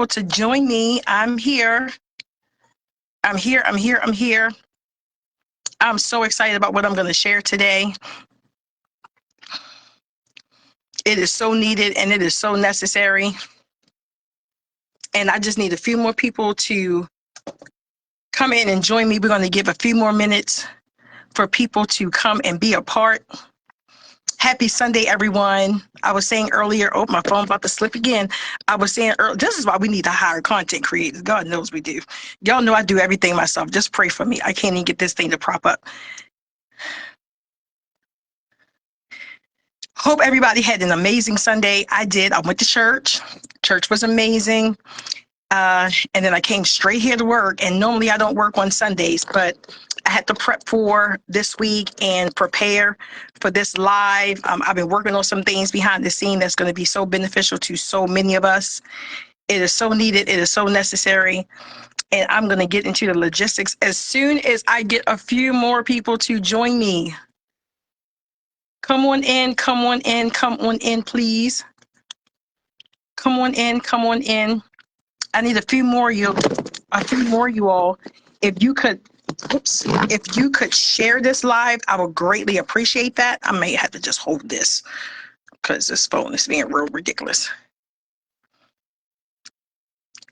people to join me. I'm here. I'm here. I'm here. I'm here. I'm so excited about what I'm going to share today. It is so needed and it is so necessary. And I just need a few more people to come in and join me. We're going to give a few more minutes for people to come and be a part. Happy Sunday, everyone. I was saying earlier, oh, my phone's about to slip again. I was saying earlier, this is why we need to hire content creators. God knows we do. Y'all know I do everything myself. Just pray for me. I can't even get this thing to prop up. Hope everybody had an amazing Sunday. I did. I went to church. Church was amazing. And then I came straight here to work. And normally I don't work on Sundays, but I had to prep for this week and prepare for this live. I've been working on some things behind the scene that's going to be so beneficial to so many of us. It is so needed. It is so necessary. And I'm going to get into the logistics as soon as I get a few more people to join me. Come on in, come on in, come on in, please. Come on in, come on in. I need a few more you all. If you could share this live, I would greatly appreciate that. I may have to just hold this because this phone is being real ridiculous.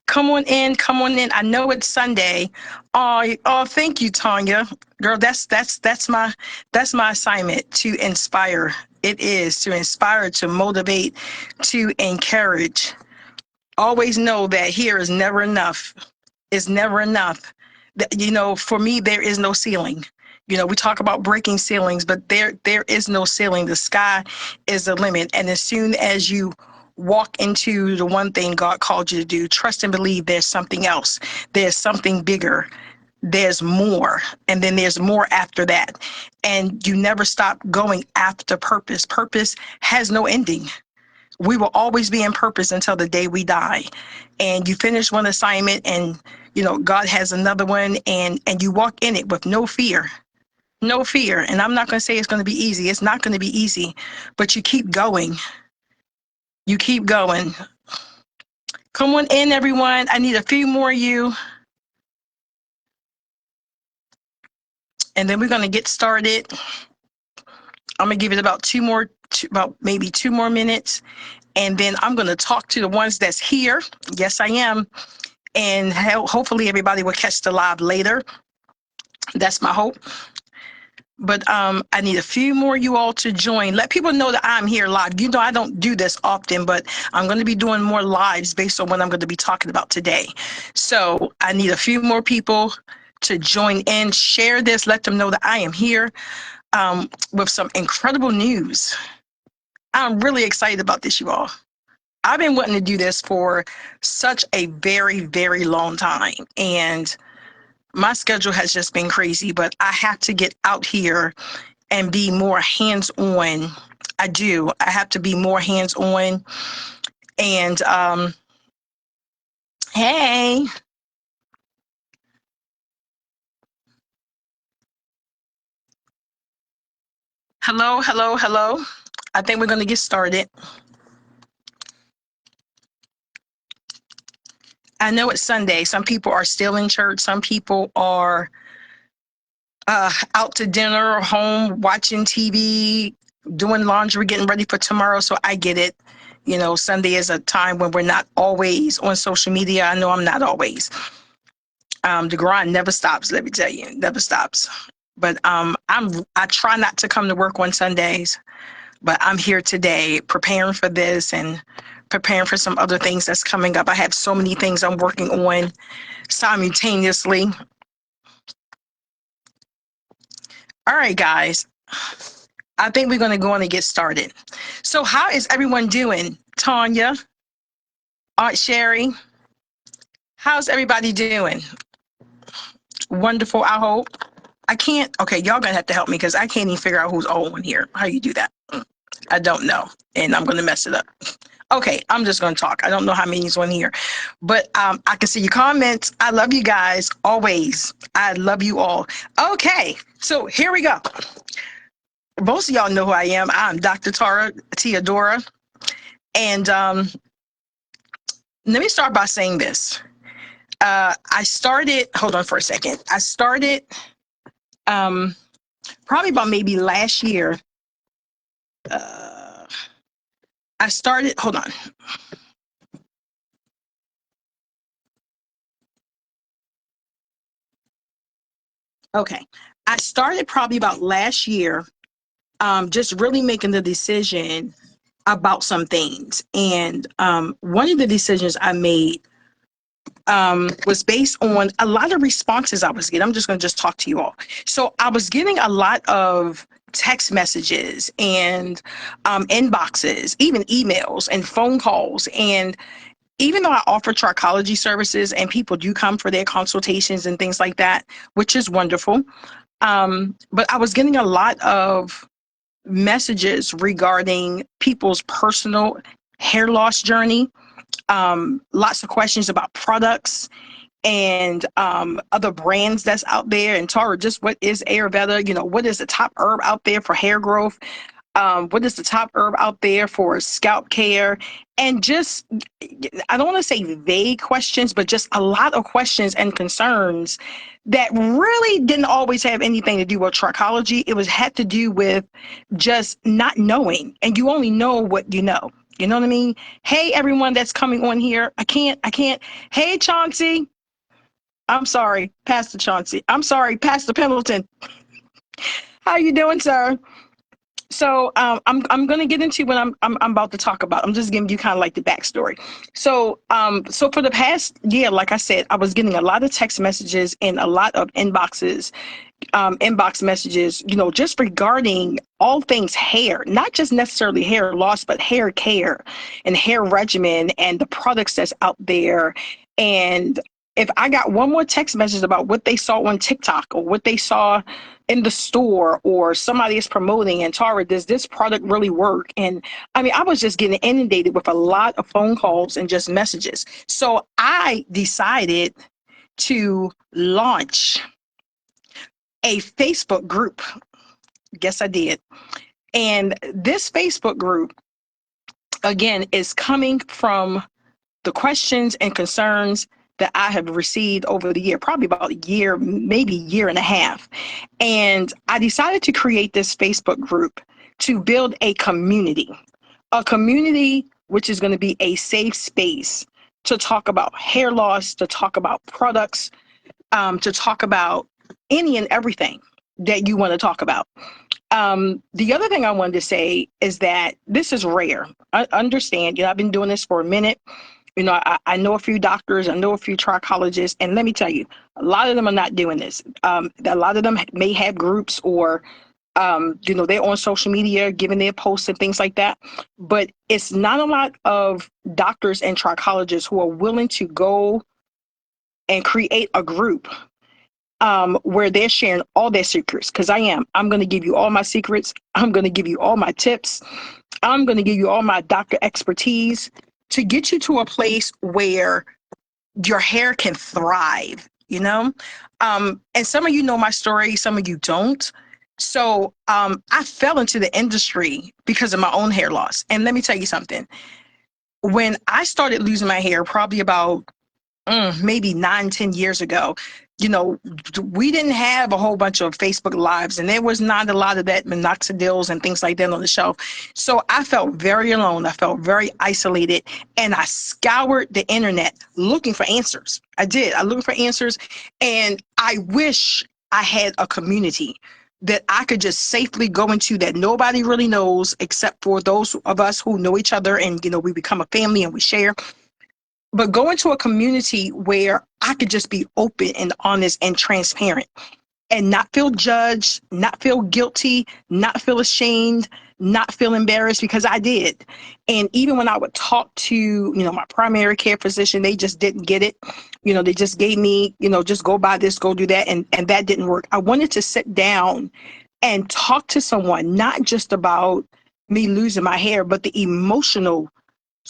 Come on in, come on in. I know it's Sunday. Oh, thank you, Tanya. Girl, that's my assignment, to inspire. It is to inspire, to motivate, to encourage. Always know that here is never enough. It's never enough. For me, there is no ceiling. We talk about breaking ceilings, but there is no ceiling. The sky is the limit. And as soon as you walk into the one thing God called you to do, trust and believe there's something else. There's something bigger. There's more. And then there's more after that. And you never stop going after purpose. Purpose has no ending. We will always be in purpose until the day we die. And you finish one assignment and, God has another one, and you walk in it with no fear. No fear. And I'm not going to say it's going to be easy. It's not going to be easy, but you keep going. You keep going. Come on in, everyone. I need a few more of you. And then we're going to get started. I'm going to give it about maybe two more minutes. And then I'm going to talk to the ones that's here. Yes, I am. And hopefully everybody will catch the live later. That's my hope. But I need a few more of you all to join. Let people know that I'm here live. I don't do this often, but I'm going to be doing more lives based on what I'm going to be talking about today. So I need a few more people to join in, share this, let them know that I am here with some incredible news. I'm really excited about this, you all. I've been wanting to do this for such a very, very long time. And my schedule has just been crazy, but I have to get out here and be more hands-on. I do. I have to be more hands-on. And hey. Hello, hello, hello. I think we're going to get started. I know it's Sunday. Some people are still in church. Some people are out to dinner or home, watching TV, doing laundry, getting ready for tomorrow. So I get it. Sunday is a time when we're not always on social media. I know I'm not always. The grind never stops. Let me tell you, never stops. But I try not to come to work on Sundays, but I'm here today preparing for this and preparing for some other things that's coming up. I have so many things I'm working on simultaneously. All right, guys. I think we're going to go on and get started. So how is everyone doing? Tanya, Aunt Sherry, how's everybody doing? Wonderful, I hope. Okay, y'all going to have to help me because I can't even figure out who's on here. How you do that? I don't know, and I'm going to mess it up. Okay, I'm just going to talk. I don't know how many's on here, but I can see your comments. I love you guys, always. I love you all. Okay, so here we go. Most of y'all know who I am. I'm Dr. DAORA, and let me start by saying this. I started, hold on for a second. I started probably about maybe last year. I started, hold on. Okay. I started probably about last year, just really making the decision about some things. And one of the decisions I made was based on a lot of responses I was getting. I'm just going to just talk to you all. So I was getting a lot of text messages and inboxes, even emails and phone calls. And even though I offer trichology services and people do come for their consultations and things like that, which is wonderful. But I was getting a lot of messages regarding people's personal hair loss journey, lots of questions about products and other brands that's out there. And Tara, just what is Ayurveda? You know, what is the top herb out there for hair growth? What is the top herb out there for scalp care? And just, I don't want to say vague questions, but just a lot of questions and concerns that really didn't always have anything to do with trichology. It was had to do with just not knowing, and you only know what you know. You know what I mean? Hey, everyone that's coming on here. I can't. Hey, Chauncey. I'm sorry, Pastor Chauncey. I'm sorry, Pastor Pendleton. How you doing, sir? So I'm going to get into what I'm about to talk about. I'm just giving you kind of like the backstory. So for the past year, like I said, I was getting a lot of text messages and a lot of inbox messages, you know, just regarding all things hair, not just necessarily hair loss, but hair care and hair regimen and the products that's out there. And if I got one more text message about what they saw on TikTok or what they saw in the store or somebody is promoting, and Tara, does this product really work? And I mean, I was just getting inundated with a lot of phone calls and just messages. So I decided to launch a Facebook group. Guess I did. And this Facebook group, again, is coming from the questions and concerns that I have received over the year, probably about a year, maybe year and a half. And I decided to create this Facebook group to build a community which is going to be a safe space to talk about hair loss, to talk about products, to talk about any and everything that you want to talk about. The other thing I wanted to say is that this is rare. I understand, you know, I've been doing this for a minute. You know, I know a few doctors, I know a few trichologists, and let me tell you, a lot of them are not doing this. A lot of them may have groups or, you know, they're on social media giving their posts and things like that. But it's not a lot of doctors and trichologists who are willing to go and create a group where they're sharing all their secrets. Because I'm going to give you all my secrets. I'm going to give you all my tips. I'm going to give you all my doctor expertise to get you to a place where your hair can thrive, you know? And some of you know my story, some of you don't. So I fell into the industry because of my own hair loss. And let me tell you something. When I started losing my hair, probably about maybe 9, 10 years ago, you know, we didn't have a whole bunch of Facebook Lives, and there was not a lot of that minoxidils and things like that on the shelf. So I felt very alone. I felt very isolated, and I scoured the internet looking for answers. I did. I looked for answers, and I wish I had a community that I could just safely go into that nobody really knows except for those of us who know each other, and, you know, we become a family and we share. But go into a community where I could just be open and honest and transparent and not feel judged, not feel guilty, not feel ashamed, not feel embarrassed, because I did. And even when I would talk to, you know, my primary care physician, they just didn't get it. You know, they just gave me, you know, just go buy this, go do that. And that didn't work. I wanted to sit down and talk to someone, not just about me losing my hair, but the emotional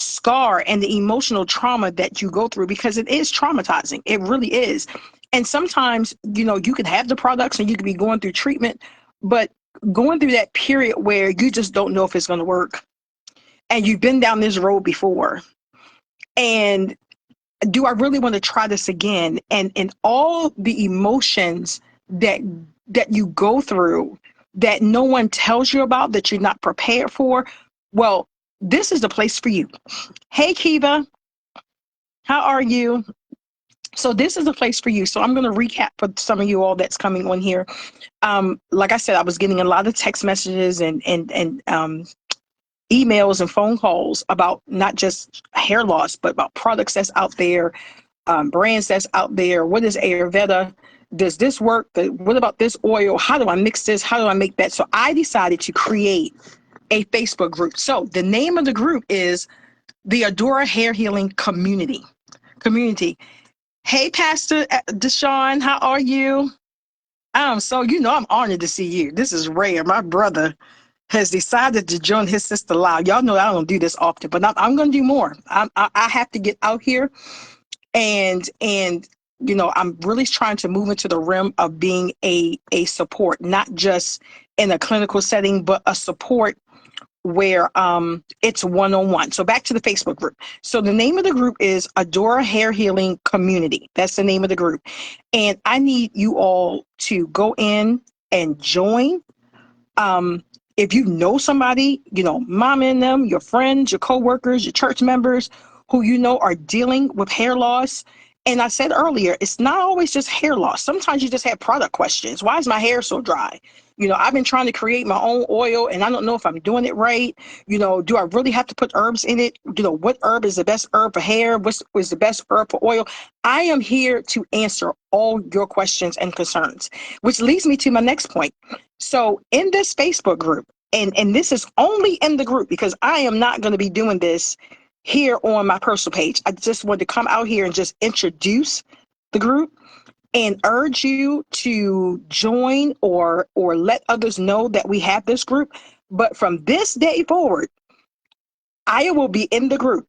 scar and the emotional trauma that you go through, because it is traumatizing. It really is. And sometimes, you know, you could have the products and you could be going through treatment, but going through that period where you just don't know if it's going to work, and you've been down this road before, and do I really want to try this again? And all the emotions that you go through that no one tells you about, that you're not prepared for. Well, this is the place for you. Hey, Kiva, how are you? So this is the place for you. So I'm going to recap for some of you all that's coming on here. Like I said, I was getting a lot of text messages and emails and phone calls about not just hair loss, but about products that's out there, brands that's out there. What is Ayurveda? Does this work? What about this oil? How do I mix this? How do I make that? So I decided to create a Facebook group. So the name of the group is the DAORA Hair Healing Community. Hey, Pastor Deshaun, how are you? So I'm honored to see you. This is rare. My brother has decided to join his sister live. Y'all know I don't do this often, but I'm going to do more. I have to get out here, and I'm really trying to move into the realm of being a support, not just in a clinical setting, but a support where it's one-on-one. So back to the Facebook group. So the name of the group is DAORA Hair Healing Community. That's the name of the group. And I need you all to go in and join. If you know somebody, mom and them, your friends, your coworkers, your church members who are dealing with hair loss. And I said earlier, it's not always just hair loss. Sometimes you just have product questions. Why is my hair so dry? I've been trying to create my own oil and I don't know if I'm doing it right. Do I really have to put herbs in it? What herb is the best herb for hair? What is the best herb for oil? I am here to answer all your questions and concerns, which leads me to my next point. So in this Facebook group, and this is only in the group because I am not going to be doing this here on my personal page. I just wanted to come out here and just introduce the group and urge you to join or let others know that we have this group. But from this day forward, I will be in the group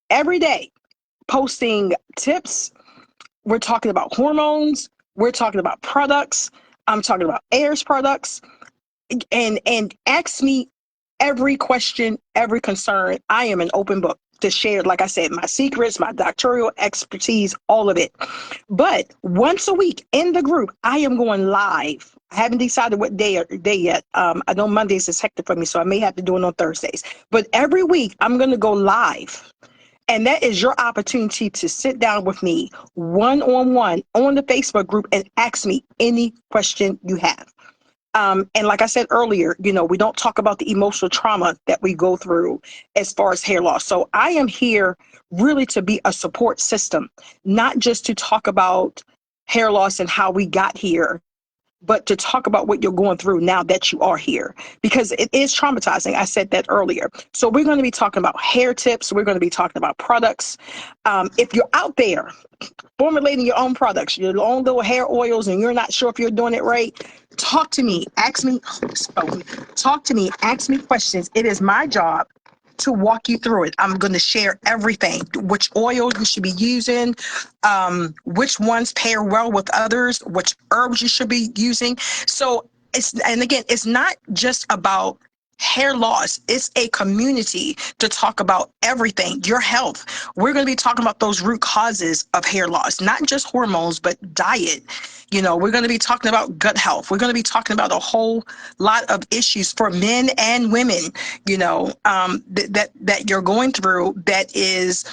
every day posting tips. We're talking about hormones. We're talking about products. I'm talking about Ayers products. And ask me every question, every concern. I am an open book to share, like I said, my secrets, my doctoral expertise, all of it. But once a week in the group, I am going live. I haven't decided what day yet. I know Mondays is hectic for me, so I may have to do it on Thursdays. But every week, I'm going to go live. And that is your opportunity to sit down with me one-on-one on the Facebook group and ask me any question you have. And like I said earlier, we don't talk about the emotional trauma that we go through as far as hair loss. So I am here really to be a support system, not just to talk about hair loss and how we got here, but to talk about what you're going through now that you are here, because it is traumatizing. I said that earlier. So we're going to be talking about hair tips. We're going to be talking about products. If you're out there formulating your own products, your own little hair oils, and you're not sure if you're doing it right, talk to me. Ask me questions. It is my job to walk you through it. I'm going to share everything, which oil you should be using, which ones pair well with others, which herbs you should be using. So it's not just about hair loss. It's a community to talk about everything, your health. We're going to be talking about those root causes of hair loss, not just hormones, but diet. We're going to be talking about gut health. We're going to be talking about a whole lot of issues for men and women, that you're going through that is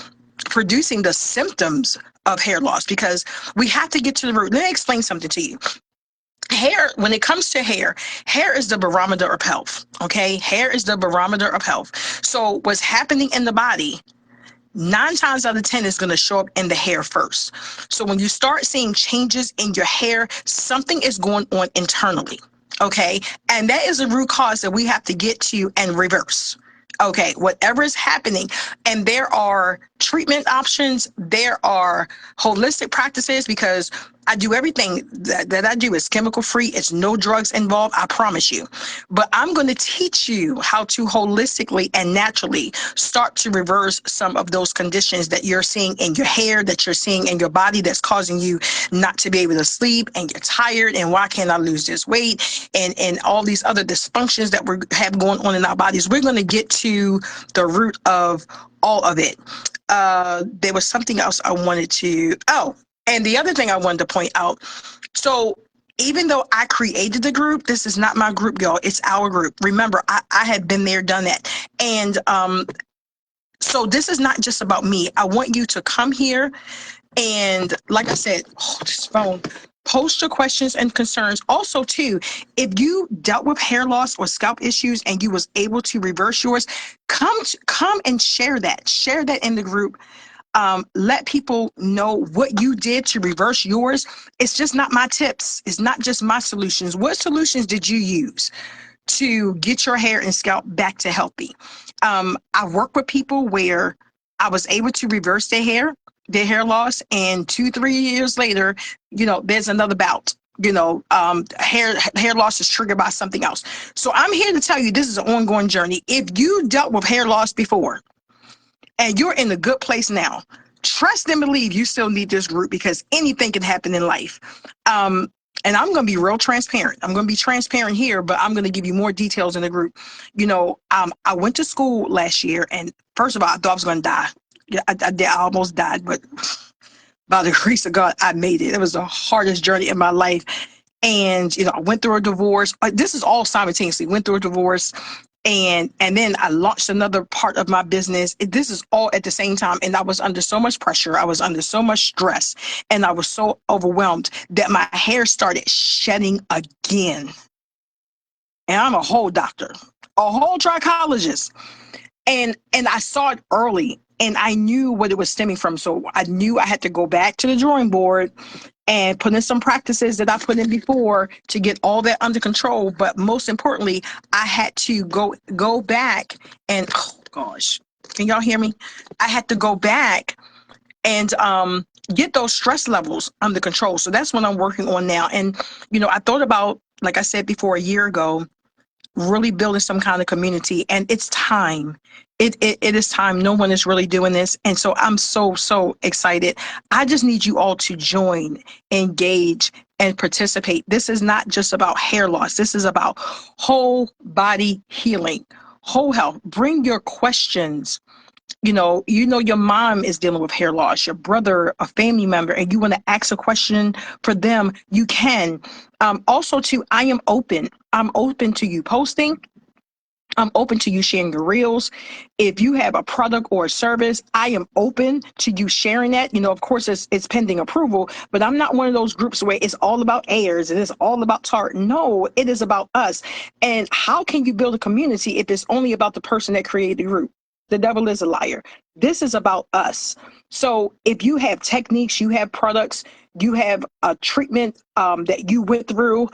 producing the symptoms of hair loss, because we have to get to the root. Let me explain something to you. Hair, when it comes to hair is the barometer of health. Okay. Hair is the barometer of health. So what's happening in the body, 9 times out of 10 is going to show up in the hair first. So when you start seeing changes in your hair, something is going on internally. Okay. And that is a root cause that we have to get to and reverse. Okay, whatever is happening. And there are treatment options. There are holistic practices, because I do everything that I do is chemical free. It's no drugs involved, I promise you. But I'm going to teach you how to holistically and naturally start to reverse some of those conditions that you're seeing in your hair, that you're seeing in your body, that's causing you not to be able to sleep, and you're tired, and why can't I lose this weight, and all these other dysfunctions that we have going on in our bodies. We're going to get to to the root of all of it. There was something else I wanted to, and the other thing I wanted to point out. So even though I created the group, this is not my group, y'all. It's our group. Remember, I had been there, done that. And so this is not just about me. I want you to come here and, like I said, this phone, post your questions and concerns. Also, too, if you dealt with hair loss or scalp issues and you was able to reverse yours, come and share that. Share that in the group. Let people know what you did to reverse yours. It's just not my tips. It's not just my solutions. What solutions did you use to get your hair and scalp back to healthy? I work with people where I was able to reverse their hair loss, and 2-3 years later, there's another bout. Hair loss is triggered by something else. So I'm here to tell you, this is an ongoing journey. If you dealt with hair loss before and you're in a good place now, trust and believe you still need this group, because anything can happen in life. And I'm going to be real transparent. I'm going to be transparent here, but I'm going to give you more details in the group. I went to school last year, and first of all, I thought I was going to die. Yeah, I almost died, but by the grace of God, I made it. It was the hardest journey in my life. And, I went through a divorce. This is all simultaneously. Went through a divorce. And then I launched another part of my business. This is all at the same time. And I was under so much pressure. I was under so much stress. And I was so overwhelmed that my hair started shedding again. And I'm a whole doctor, a whole trichologist. And I saw it early, and I knew what it was stemming from. So I knew I had to go back to the drawing board and put in some practices that I put in before to get all that under control. But most importantly, I had to go back and, oh gosh, can y'all hear me? I had to go back and get those stress levels under control. So that's what I'm working on now. And, I thought about, like I said before, a year ago, really building some kind of community, and it's time. It is time. No one is really doing this. And so I'm so excited. I just need you all to join, engage, and participate. This is not just about hair loss. This is about whole body healing, whole health. Bring your questions. Your mom is dealing with hair loss, your brother, a family member, and you want to ask a question for them, you can. Also, too, I am open. I'm open to you posting. I'm open to you sharing your reels. If you have a product or a service, I am open to you sharing that. Of course, it's pending approval, but I'm not one of those groups where it's all about airs and it's all about Tarte. No, it is about us. And how can you build a community if it's only about the person that created the group? The devil is a liar. This is about us. So if you have techniques, you have products, you have a treatment that you went through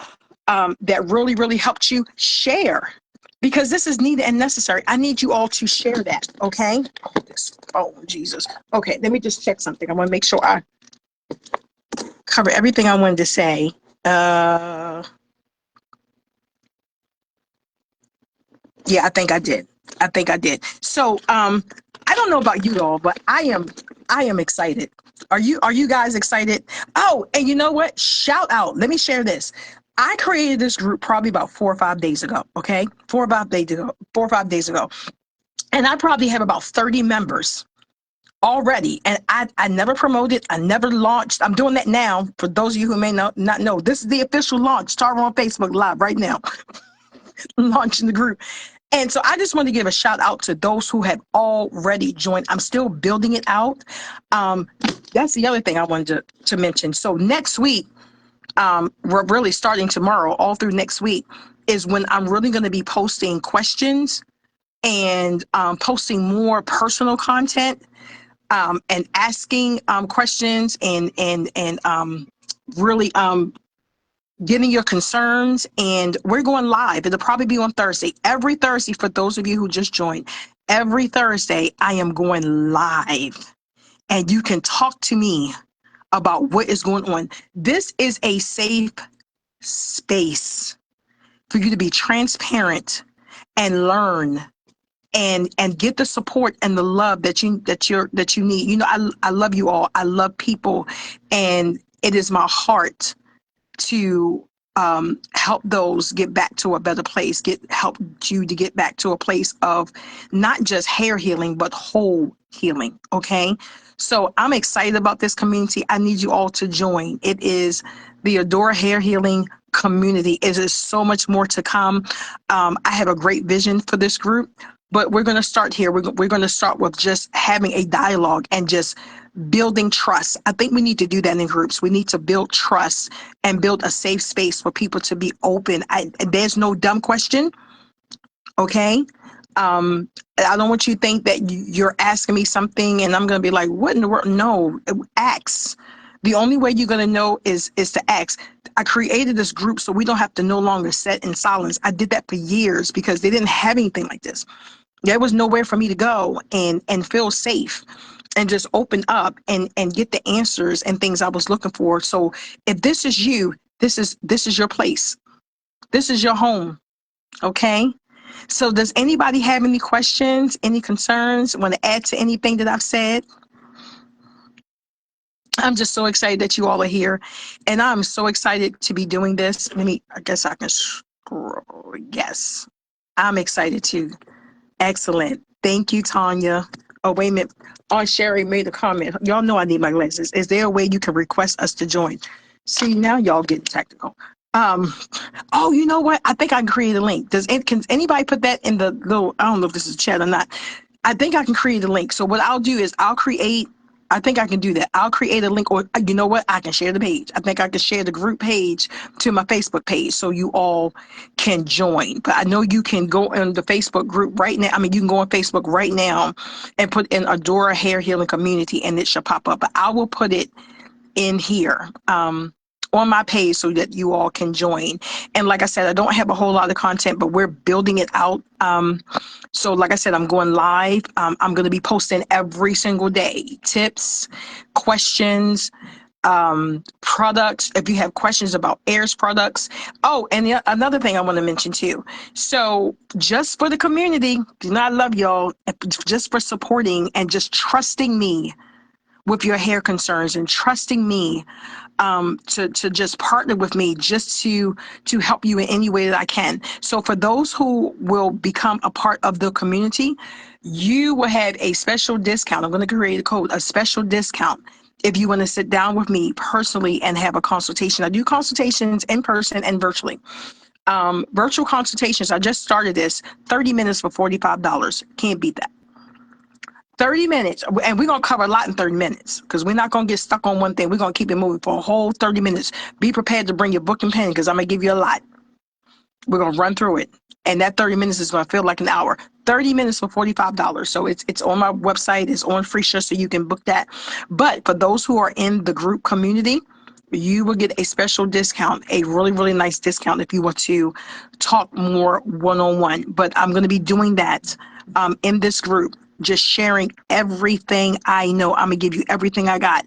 that really, really helped you, share. Because this is needed and necessary. I need you all to share that, okay? Oh, Jesus. Okay, let me just check something. I want to make sure I cover everything I wanted to say. Yeah, I think I did. So, I don't know about you all, but I am excited. Are you guys excited? Oh, and you know what? Shout out. Let me share this. I created this group probably about 4 or 5 days ago. Okay. 4 or 5 days ago. And I probably have about 30 members already. And I never promoted. I never launched. I'm doing that now. For those of you who may not know, this is the official launch. Start on Facebook Live right now. Launching the group. And so I just want to give a shout out to those who have already joined. I'm still building it out. That's the other thing I wanted to mention. So next week, we're really starting tomorrow, all through next week, is when I'm really going to be posting questions and posting more personal content and asking questions and really getting your concerns. And we're going live. It'll probably be on Thursday. Every Thursday, for those of you who just joined, every Thursday I am going live, and you can talk to me about what is going on. This is a safe space for you to be transparent and learn and get the support and the love that you need. I love you all. I love people, and it is my heart to help those get back to a better place, help you to get back to a place of not just hair healing, but whole healing. Okay. So I'm excited about this community. I need you all to join. It is the DAORA Hair Healing Community. It is so much more to come. I have a great vision for this group, but we're going to start here. We're going to start with just having a dialogue and just building trust. I think we need to do that in groups. We need to build trust and build a safe space for people to be open. There's no dumb question. Okay. I don't want you to think that you're asking me something and I'm going to be like, what in the world? No, ask. The only way you're going to know is to ask. I created this group so we don't have to no longer sit in silence. I did that for years because they didn't have anything like this. There was nowhere for me to go and feel safe and just open up and get the answers and things I was looking for. So if this is you, this is your place. This is your home. Okay. So does anybody have any questions, any concerns, want to add to anything that I've said? I'm just so excited that you all are here. And I'm so excited to be doing this. I guess I can scroll. Yes, I'm excited too. Excellent. Thank you, Tanya. Oh, wait a minute. Aunt Sherry made a comment. Y'all know I need my glasses. Is there a way you can request us to join? See, now y'all getting technical. Oh, you know what? I think I can create a link. Can anybody put that in the little, I don't know if this is chat or not. I think I can create a link. So what I'll do is I think I can do that. I'll create a link, or you know what? I can share the page. I think I can share the group page to my Facebook page so you all can join. But I know you can go in the Facebook group right now. I mean, you can go on Facebook right now and put in DAORA Hair Healing Community and it should pop up. But I will put it in here on my page so that you all can join. And like I said, I don't have a whole lot of content, but we're building it out. So like I said, I'm going live. I'm going to be posting every single day, tips, questions, products. If you have questions about AIRS products. Oh, and another thing I want to mention too. So just for the community, you know, I love y'all, just for supporting and just trusting me with your hair concerns and trusting me to just partner with me just to help you in any way that I can. So for those who will become a part of the community, you will have a special discount. I'm going to create a code, a special discount, if you want to sit down with me personally and have a consultation. I do consultations in person and virtually. Virtual consultations, I just started this, 30 minutes for $45. Can't beat that. 30 minutes, and we're going to cover a lot in 30 minutes because we're not going to get stuck on one thing. We're going to keep it moving for a whole 30 minutes. Be prepared to bring your book and pen because I'm going to give you a lot. We're going to run through it. And that 30 minutes is going to feel like an hour. 30 minutes for $45. So it's on my website. It's on Freesha, so you can book that. But for those who are in the group community, you will get a special discount, a really, really nice discount if you want to talk more one-on-one. But I'm going to be doing that in this group, just sharing everything I know. I'm going to give you everything I got.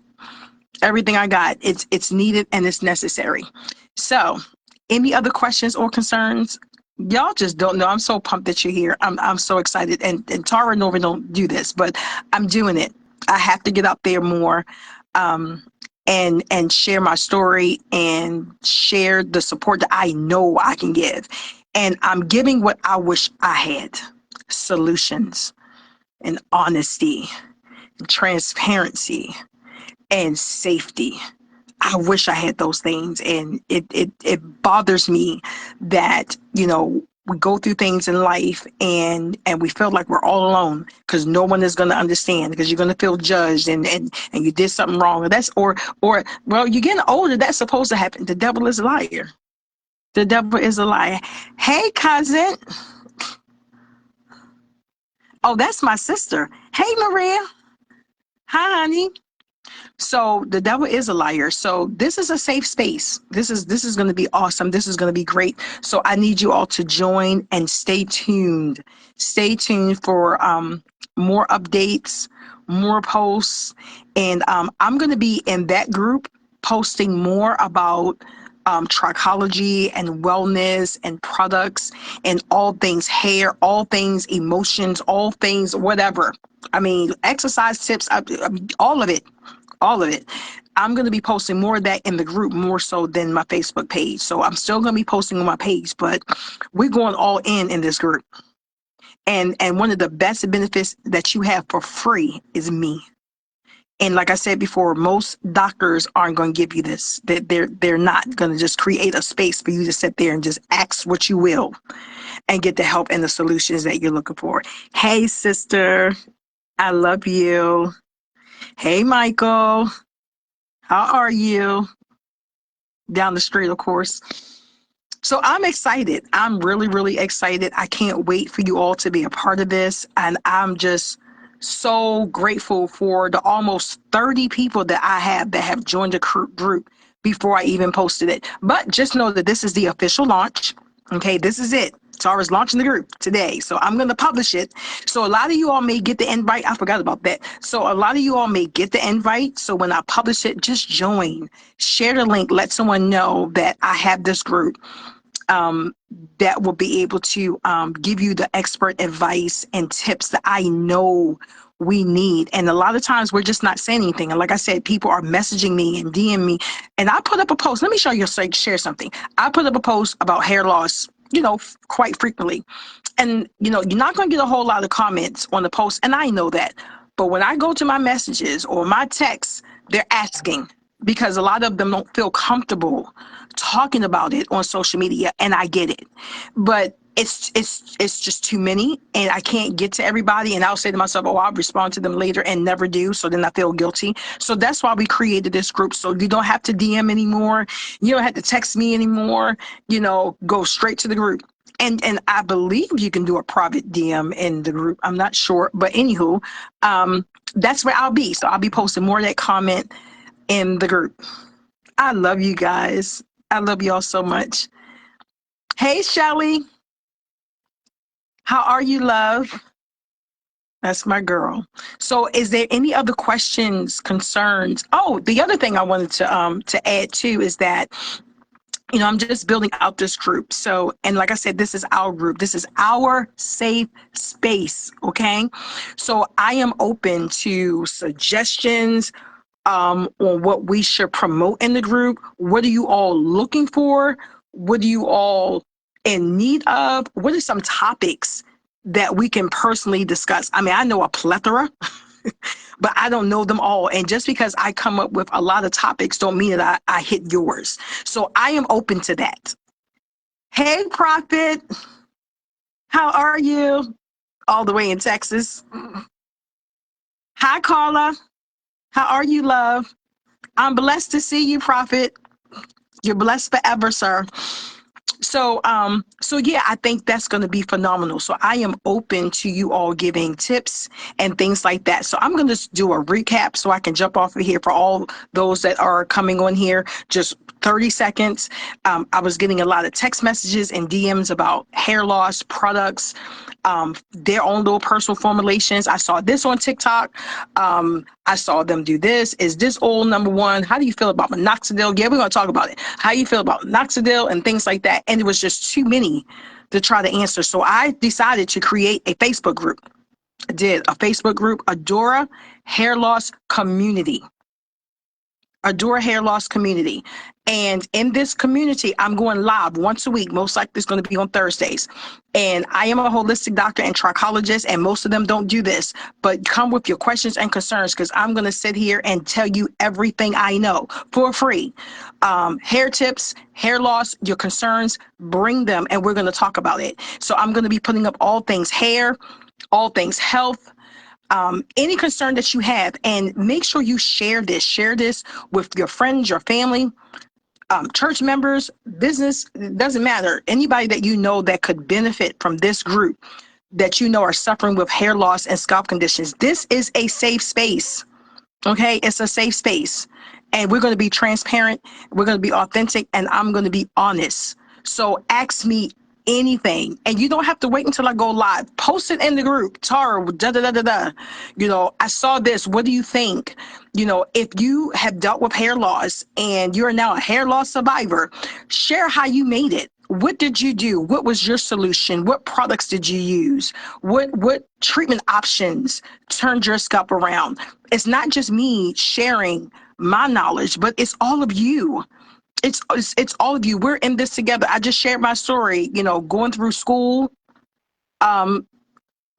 Everything I got. It's needed and it's necessary. So any other questions or concerns? Y'all just don't know. I'm so pumped that you're here. I'm so excited. And Tara and Nova don't do this, but I'm doing it. I have to get out there more. And share my story and share the support that I know I can give. And I'm giving what I wish I had: solutions and honesty and transparency and safety. I wish I had those things. And it bothers me that, you know, we go through things in life and we feel like we're all alone because no one is going to understand, because you're going to feel judged and you did something wrong. Or well, you're getting older. That's supposed to happen. The devil is a liar. The devil is a liar. Hey, cousin. Oh, that's my sister. Hey, Maria. Hi, honey. So the devil is a liar. So this is a safe space. This is going to be awesome. This is going to be great. So I need you all to join and stay tuned. Stay tuned for more updates, more posts. And I'm going to be in that group posting more about trichology and wellness and products and all things hair, all things emotions, all things whatever. I mean, exercise tips, all of it. all of it. I'm going to be posting more of that in the group, more so than my Facebook page. So I'm still going to be posting on my page, but we're going all in this group. And one of the best benefits that you have for free is me. And like I said before, most doctors aren't going to give you this. They're not going to just create a space for you to sit there and just ask what you will and get the help and the solutions that you're looking for. Hey, sister, I love you. Hey, Michael, how are you? Down the street, of course. So I'm excited. I'm really, really excited. I can't wait for you all to be a part of this. And I'm just so grateful for the almost 30 people that I have that have joined the group before I even posted it. But just know that this is the official launch. Okay, this is it. Tara's launching the group today. So I'm going to publish it. So a lot of you all may get the invite. I forgot about that. So a lot of you all may get the invite. So when I publish it, just join, share the link, let someone know that I have this group. That will be able to give you the expert advice and tips that I know we need. And a lot of times we're just not saying anything. And like I said, people are messaging me and DM me. And I put up a post. Let me show you, share something. I put up a post about hair loss, quite frequently. And, you're not going to get a whole lot of comments on the post. And I know that. But when I go to my messages or my texts, they're asking, because a lot of them don't feel comfortable talking about it on social media, and I get it. But it's just too many, and I can't get to everybody. And I'll say to myself, oh, I'll respond to them later, and never do. So then I feel guilty. So that's why we created this group. So you don't have to DM anymore. You don't have to text me anymore. Go straight to the group. And I believe you can do a private DM in the group. I'm not sure. But anywho, that's where I'll be. So I'll be posting more of that comment in the group. I love you guys. I love you all so much. Hey, Shelly. How are you, love? That's my girl. So is there any other questions, concerns? Oh, the other thing I wanted to add too is that, I'm just building out this group. So, and like I said, this is our group. This is our safe space. Okay. So I am open to suggestions, on what we should promote in the group. What are you all looking for? What are you all in need of? What are some topics that we can personally discuss? I mean, I know a plethora, but I don't know them all. And just because I come up with a lot of topics don't mean that I hit yours. So I am open to that. Hey, Prophet, how are you? All the way in Texas. Hi, Carla. How are you, love? I'm blessed to see you, Prophet. You're blessed forever, sir. So yeah, I think that's going to be phenomenal. So I am open to you all giving tips and things like that. So I'm going to do a recap so I can jump off of here for all those that are coming on here. Just 30 seconds. I was getting a lot of text messages and DMs about hair loss products, their own little personal formulations. I saw this on TikTok. I saw them do this. Is this oil number one? How do you feel about minoxidil? Yeah, we're going to talk about it. How you feel about minoxidil and things like that. And it was just too many to try to answer. So I decided to create a Facebook group. I did a Facebook group, DAORA Hair Loss Community. DAORA Hair Loss Community. And in this community, I'm going live once a week. Most likely it's going to be on Thursdays. And I am a holistic doctor and trichologist, and most of them don't do this. But come with your questions and concerns, because I'm going to sit here and tell you everything I know for free. Hair tips, hair loss, your concerns, bring them, and we're going to talk about it. So I'm going to be putting up all things hair, all things health, any concern that you have, and make sure you share this with your friends, your family, church members, business, it doesn't matter. Anybody that you know that could benefit from this group, that you know are suffering with hair loss and scalp conditions. This is a safe space. Okay, it's a safe space. And we're going to be transparent, we're going to be authentic, and I'm going to be honest. So ask me anything, and you don't have to wait until I go live. Post it in the group. Tara, da da da da da. I saw this. What do you think? If you have dealt with hair loss and you're now a hair loss survivor, share how you made it. What did you do? What was your solution? What products did you use? What treatment options turned your scalp around? It's not just me sharing my knowledge, but it's all of you. It's all of you. We're in this together. I just shared my story, going through school,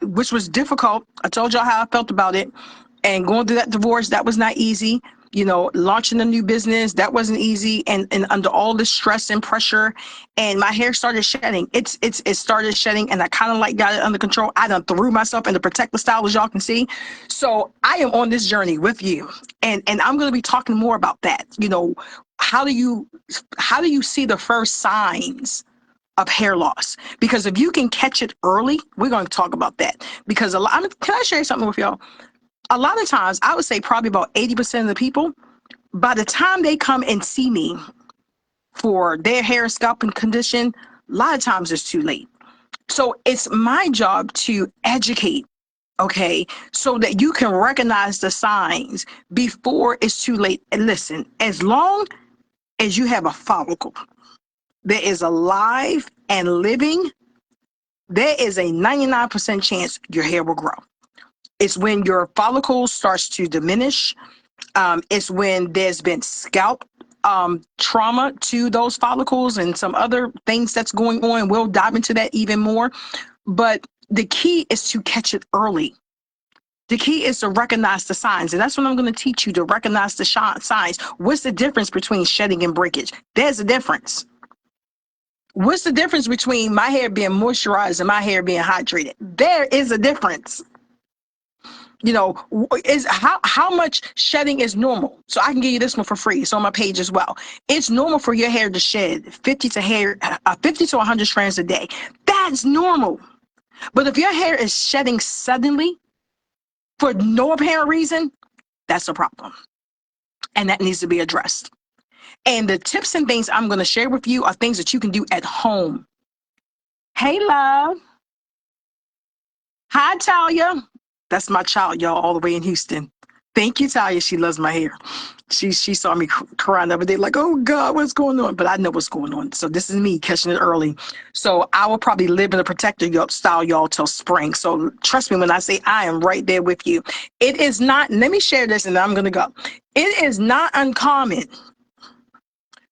which was difficult. I told y'all how I felt about it. And going through that divorce, that was not easy. Launching a new business, that wasn't easy. And under all this stress and pressure, and my hair started shedding. It started shedding, and I kind of got it under control. I done threw myself in the protective style, as y'all can see. So I am on this journey with you. And I'm going to be talking more about that. How do you see the first signs of hair loss? Because if you can catch it early, we're going to talk about that. Because can I share something with y'all? A lot of times, I would say probably about 80% of the people, by the time they come and see me for their hair, scalp, and condition, a lot of times it's too late. So it's my job to educate, okay, so that you can recognize the signs before it's too late. And listen, as long as you have a follicle that is alive and living, there is a 99% chance your hair will grow. It's when your follicle starts to diminish. It's when there's been scalp trauma to those follicles and some other things that's going on. We'll dive into that even more. But the key is to catch it early. The key is to recognize the signs. And that's what I'm going to teach you, to recognize the signs. What's the difference between shedding and breakage? There's a difference. What's the difference between my hair being moisturized and my hair being hydrated? There is a difference. Is how much shedding is normal. So I can give you this one for free. It's on my page as well. It's normal for your hair to shed 50 to 100 strands a day. That's normal. But if your hair is shedding suddenly for no apparent reason, that's a problem. And that needs to be addressed. And the tips and things I'm going to share with you are things that you can do at home. Hey, love. Hi, Talia. That's my child, y'all, all the way in Houston. Thank you, Talia. She loves my hair. She saw me crying the other day, like, oh, God, what's going on? But I know what's going on. So this is me catching it early. So I will probably live in a protector style, y'all, till spring. So trust me when I say I am right there with you. It is not, let me share this and then I'm going to go. It is not uncommon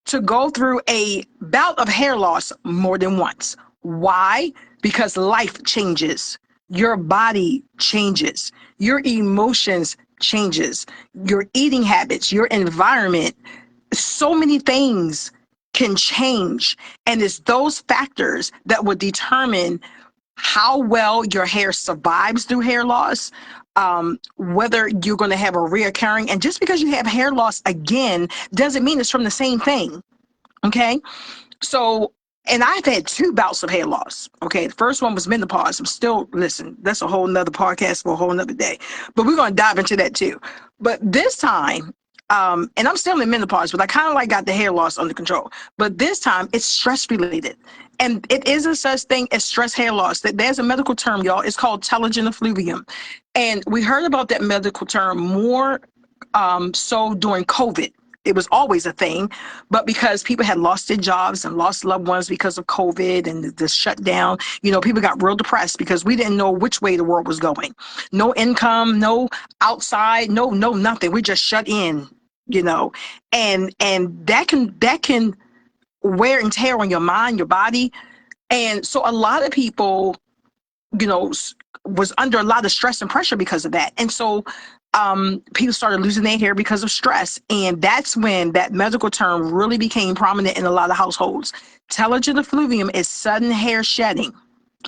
to go through a bout of hair loss more than once. Why? Because life changes. Your body changes. Your emotions changes. Your eating habits, your environment, so many things can change. And it's those factors that will determine how well your hair survives through hair loss, whether you're going to have a reoccurring. And just because you have hair loss again doesn't mean it's from the same thing. Okay? So, and I've had 2 bouts of hair loss. Okay. The first one was menopause. Listen, that's a whole nother podcast for a whole nother day, but we're going to dive into that too. But this time, and I'm still in menopause, but I kind of got the hair loss under control. But this time it's stress related. And it isn't such thing as stress hair loss. There's a medical term, y'all. It's called telogen effluvium. And we heard about that medical term more so during COVID. It was always a thing, but because people had lost their jobs and lost loved ones because of COVID and the shutdown, people got real depressed because we didn't know which way the world was going. No income, no outside, no nothing. We just shut in, and that can wear and tear on your mind, your body. And so a lot of people, was under a lot of stress and pressure because of that. And so people started losing their hair because of stress. And that's when that medical term really became prominent in a lot of households. Telogen effluvium is sudden hair shedding.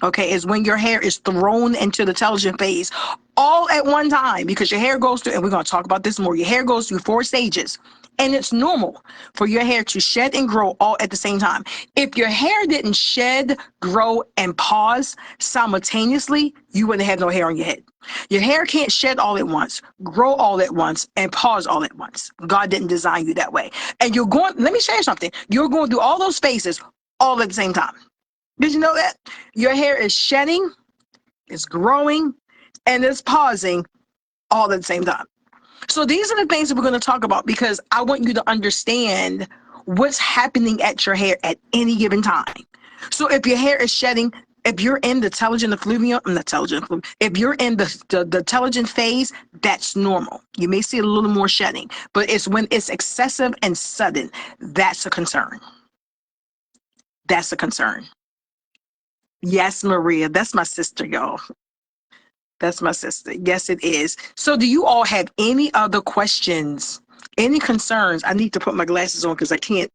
Okay, is when your hair is thrown into the telogen phase all at one time, because your hair goes through, and we're going to talk about this more, your hair goes through 4 stages. And it's normal for your hair to shed and grow all at the same time. If your hair didn't shed, grow, and pause simultaneously, you wouldn't have no hair on your head. Your hair can't shed all at once, grow all at once, and pause all at once. God didn't design you that way. And let me share something. You're going through all those phases all at the same time. Did you know that? Your hair is shedding, it's growing, and it's pausing all at the same time. So these are the things that we're going to talk about, because I want you to understand what's happening at your hair at any given time. So if your hair is shedding, if you're in the telogen effluvium, not telogen effluvium, if you're in the telogen phase, that's normal. You may see a little more shedding, but it's when it's excessive and sudden, that's a concern. That's a concern. Yes, Maria, that's my sister, y'all. That's my sister. Yes, it is. So do you all have any other questions? Any concerns? I need to put my glasses on because I can't,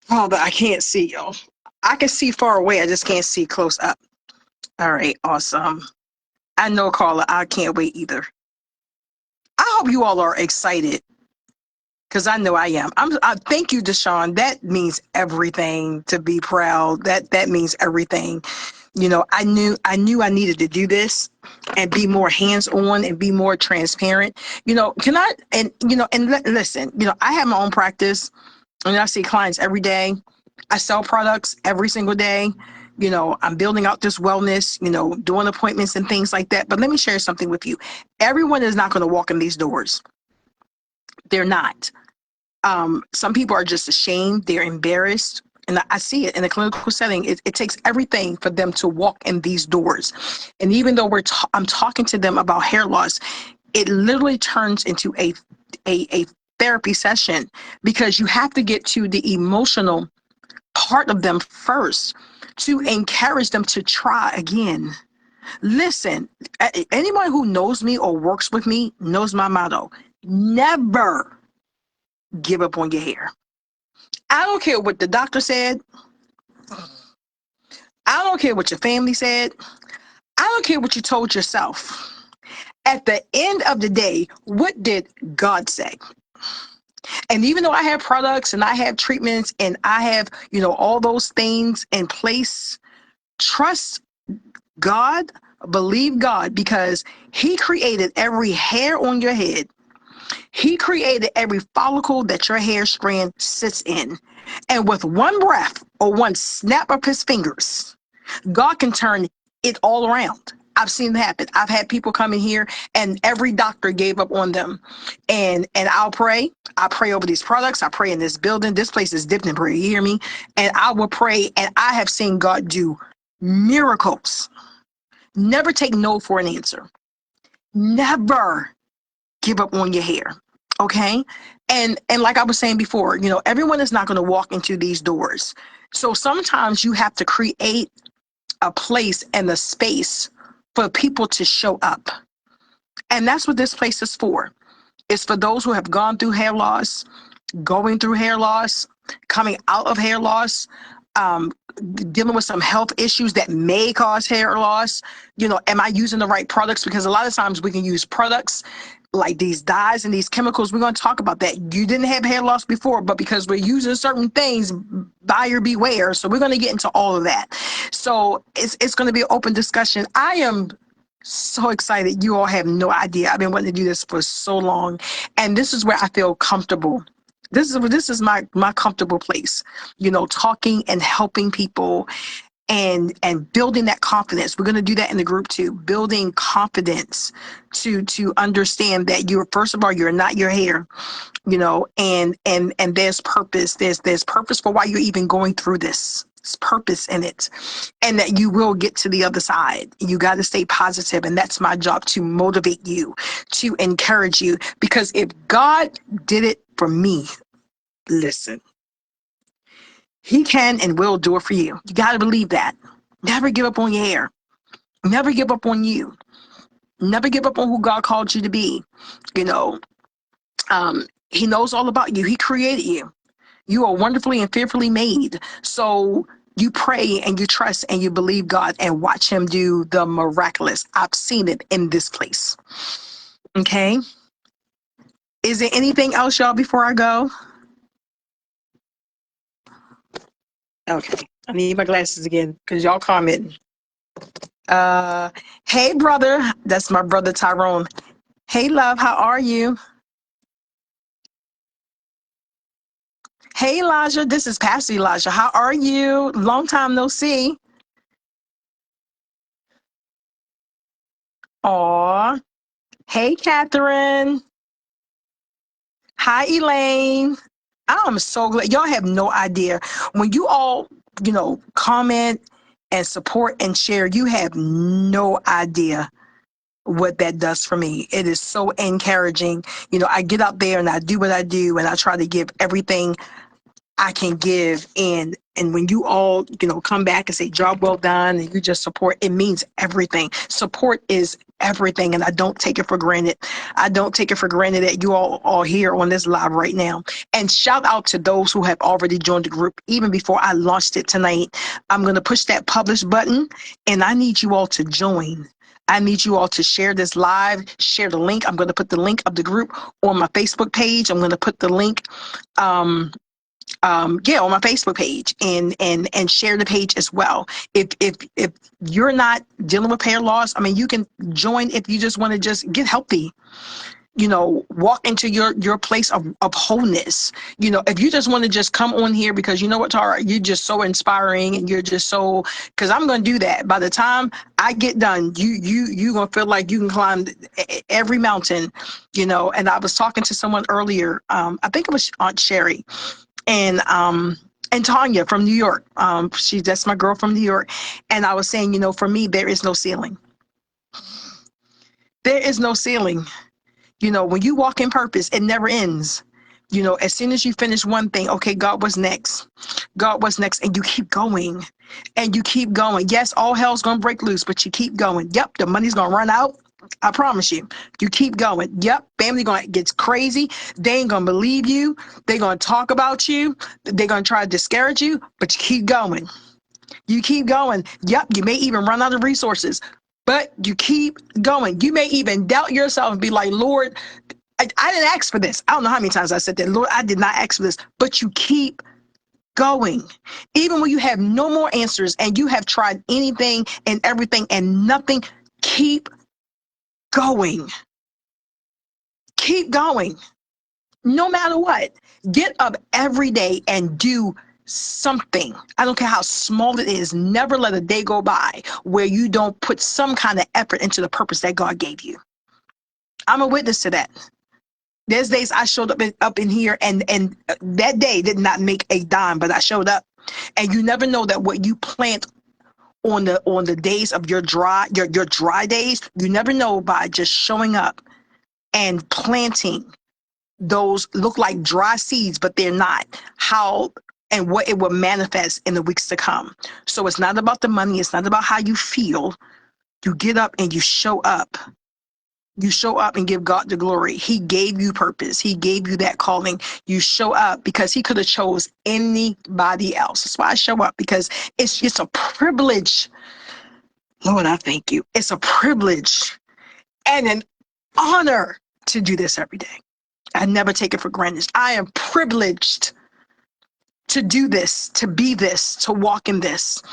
oh, but I can't see, y'all. I can see far away. I just can't see close up. All right, awesome. I know, Carla, I can't wait either. I hope you all are excited because I know I am. I thank you, Deshaun. That means everything to be proud. That means everything. You know, I knew I needed to do this and be more hands-on and be more transparent. You know, can I, and, you know, and listen, you know, I have my own practice and I see clients every day. I sell products every single day. You know, I'm building out this wellness, you know, doing appointments and things like that. But let me share something with you. Everyone is not going to walk in these doors. They're not. Some people are just ashamed. They're embarrassed. And I see it in a clinical setting. It takes everything for them to walk in these doors. And even though I'm talking to them about hair loss, it literally turns into a therapy session because you have to get to the emotional part of them first to encourage them to try again. Listen, anyone who knows me or works with me knows my motto. Never give up on your hair. I don't care what the doctor said. I don't care what your family said. I don't care what you told yourself. At the end of the day, what did God say? And even though I have products and I have treatments and I have, you know, all those things in place, trust God, believe God, because He created every hair on your head. He created every follicle that your hair strand sits in. And with one breath or one snap of His fingers, God can turn it all around. I've seen it happen. I've had people come in here and every doctor gave up on them. And I'll pray. I pray over these products. I pray in this building. This place is dipped in prayer. You hear me? And I will pray. And I have seen God do miracles. Never take no for an answer. Never give up on your hair. Okay? And like I was saying before, you know, everyone is not going to walk into these doors. So sometimes you have to create a place and a space for people to show up. And that's what this place is for. It's for those who have gone through hair loss, going through hair loss, coming out of hair loss, um, dealing with some health issues that may cause hair loss. You know, am I using the right products? Because a lot of times we can use products like these dyes and these chemicals. We're going to talk about that. You didn't have hair loss before, but because we're using certain things, buyer beware. So we're going to get into all of that. So it's going to be an open discussion. I am so excited. You all have no idea. I've been wanting to do this for so long. And this is where I feel comfortable. This is my comfortable place, you know, talking and helping people and building that confidence. We're going to do that in the group too, building confidence to understand that you're, first of all, you're not your hair, you know, and there's purpose. There's purpose for why you're even going through this. There's purpose in it, and that you will get to the other side. You got to stay positive, and that's my job, to motivate you, to encourage you, because if God did it for me, listen, He can and will do it for you. You got to believe that. Never give up on your hair. Never give up on you. Never give up on who God called you to be. You know, He knows all about you. He created you. You are wonderfully and fearfully made. So you pray and you trust and you believe God and watch Him do the miraculous. I've seen it in this place. Okay. Is there anything else, y'all, before I go? Okay. I need my glasses again because y'all commenting. Hey, brother. That's my brother, Tyrone. Hey, love. How are you? Hey, Elijah. This is Pastor Elijah. How are you? Long time no see. Aw. Hey, Catherine. Hi, Elaine. I'm so glad. Y'all have no idea. When you all comment and support and share. You have no idea what that does for me. It is so encouraging. I get out there and I do what I do, and I try to give everything I can give. And when you all, come back and say, job well done, and you just support, it means everything. Support is everything. And I don't take it for granted. I don't take it for granted that you all are here on this live right now. And shout out to those who have already joined the group. Even before I launched it tonight, I'm going to push that publish button, and I need you all to join. I need you all to share this live, share the link. I'm going to put the link of the group on my Facebook page. I'm going to put the link, on my Facebook page, and share the page as well. If you're not dealing with hair loss, you can join if you just want to just get healthy. Walk into your place of wholeness. If you just want to just come on here because you know what, Tara, you're just so inspiring, and you're just so, because I'm going to do that. By the time I get done, you going to feel like you can climb every mountain, and I was talking to someone earlier. I think it was Aunt Sherry, and Tanya from New York. That's my girl from New York. And I was saying, for me, there is no ceiling. There is no ceiling. When you walk in purpose, it never ends. As soon as you finish one thing, okay, God, what's next? God, what's next? And you keep going, and you keep going. Yes, all hell's going to break loose, but you keep going. Yep, the money's going to run out. I promise you. You keep going. Yep, family going to get crazy. They ain't going to believe you. They're going to talk about you. They're going to try to discourage you, but you keep going. You keep going. Yep, you may even run out of resources, but you keep going. You may even doubt yourself and be like, Lord, I didn't ask for this. I don't know how many times I said that. Lord, I did not ask for this, but you keep going. Even when you have no more answers and you have tried anything and everything and nothing, keep going. Keep going. No matter what. Get up every day and do something. I don't care how small it is. Never let a day go by where you don't put some kind of effort into the purpose that God gave you. I'm a witness to that. There's days I showed up in here, and that day did not make a dime, but I showed up. And you never know that what you plant on the days of your dry days, you never know by just showing up and planting those look like dry seeds, but they're not, how and what it will manifest in the weeks to come. So it's not about the money. It's not about how you feel. You get up and you show up. You show up and give God the glory. He gave you purpose. He gave you that calling. You show up because he could have chose anybody else. That's why I show up, because it's a privilege. Lord, I thank you. It's a privilege and an honor to do this every day. I never take it for granted. I am privileged to do this, to be this, to walk in this.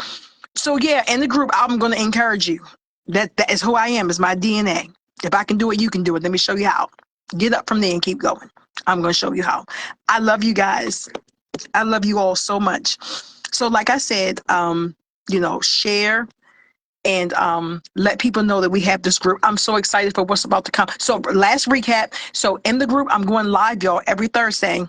So yeah, in the group, I'm going to encourage you. That is who I am. It's my DNA. If I can do it, you can do it. Let me show you how. Get up from there and keep going. I'm going to show you how. I love you guys. I love you all so much. So like I said, share and let people know that we have this group. I'm so excited for what's about to come. So last recap. So in the group, I'm going live, y'all, every Thursday.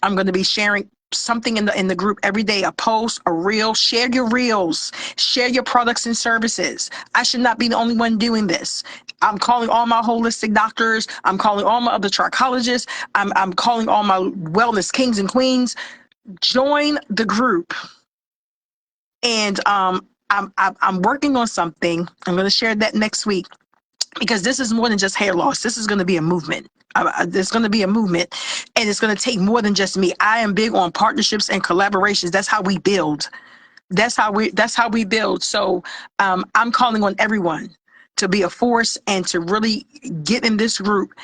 I'm going to be sharing something in the group every day, a post, a reel. Share your reels, share your products and services. I should not be the only one doing this. I'm calling all my holistic doctors. I'm calling all my other trichologists. I'm calling all my wellness kings and queens. Join the group. And I'm working on something. I'm going to share that next week, because this is more than just hair loss. This is going to be a movement. There's going to be a movement, and it's going to take more than just me. I am big on partnerships and collaborations. That's how we build. That's how we build. So I'm calling on everyone to be a force and to really get in this group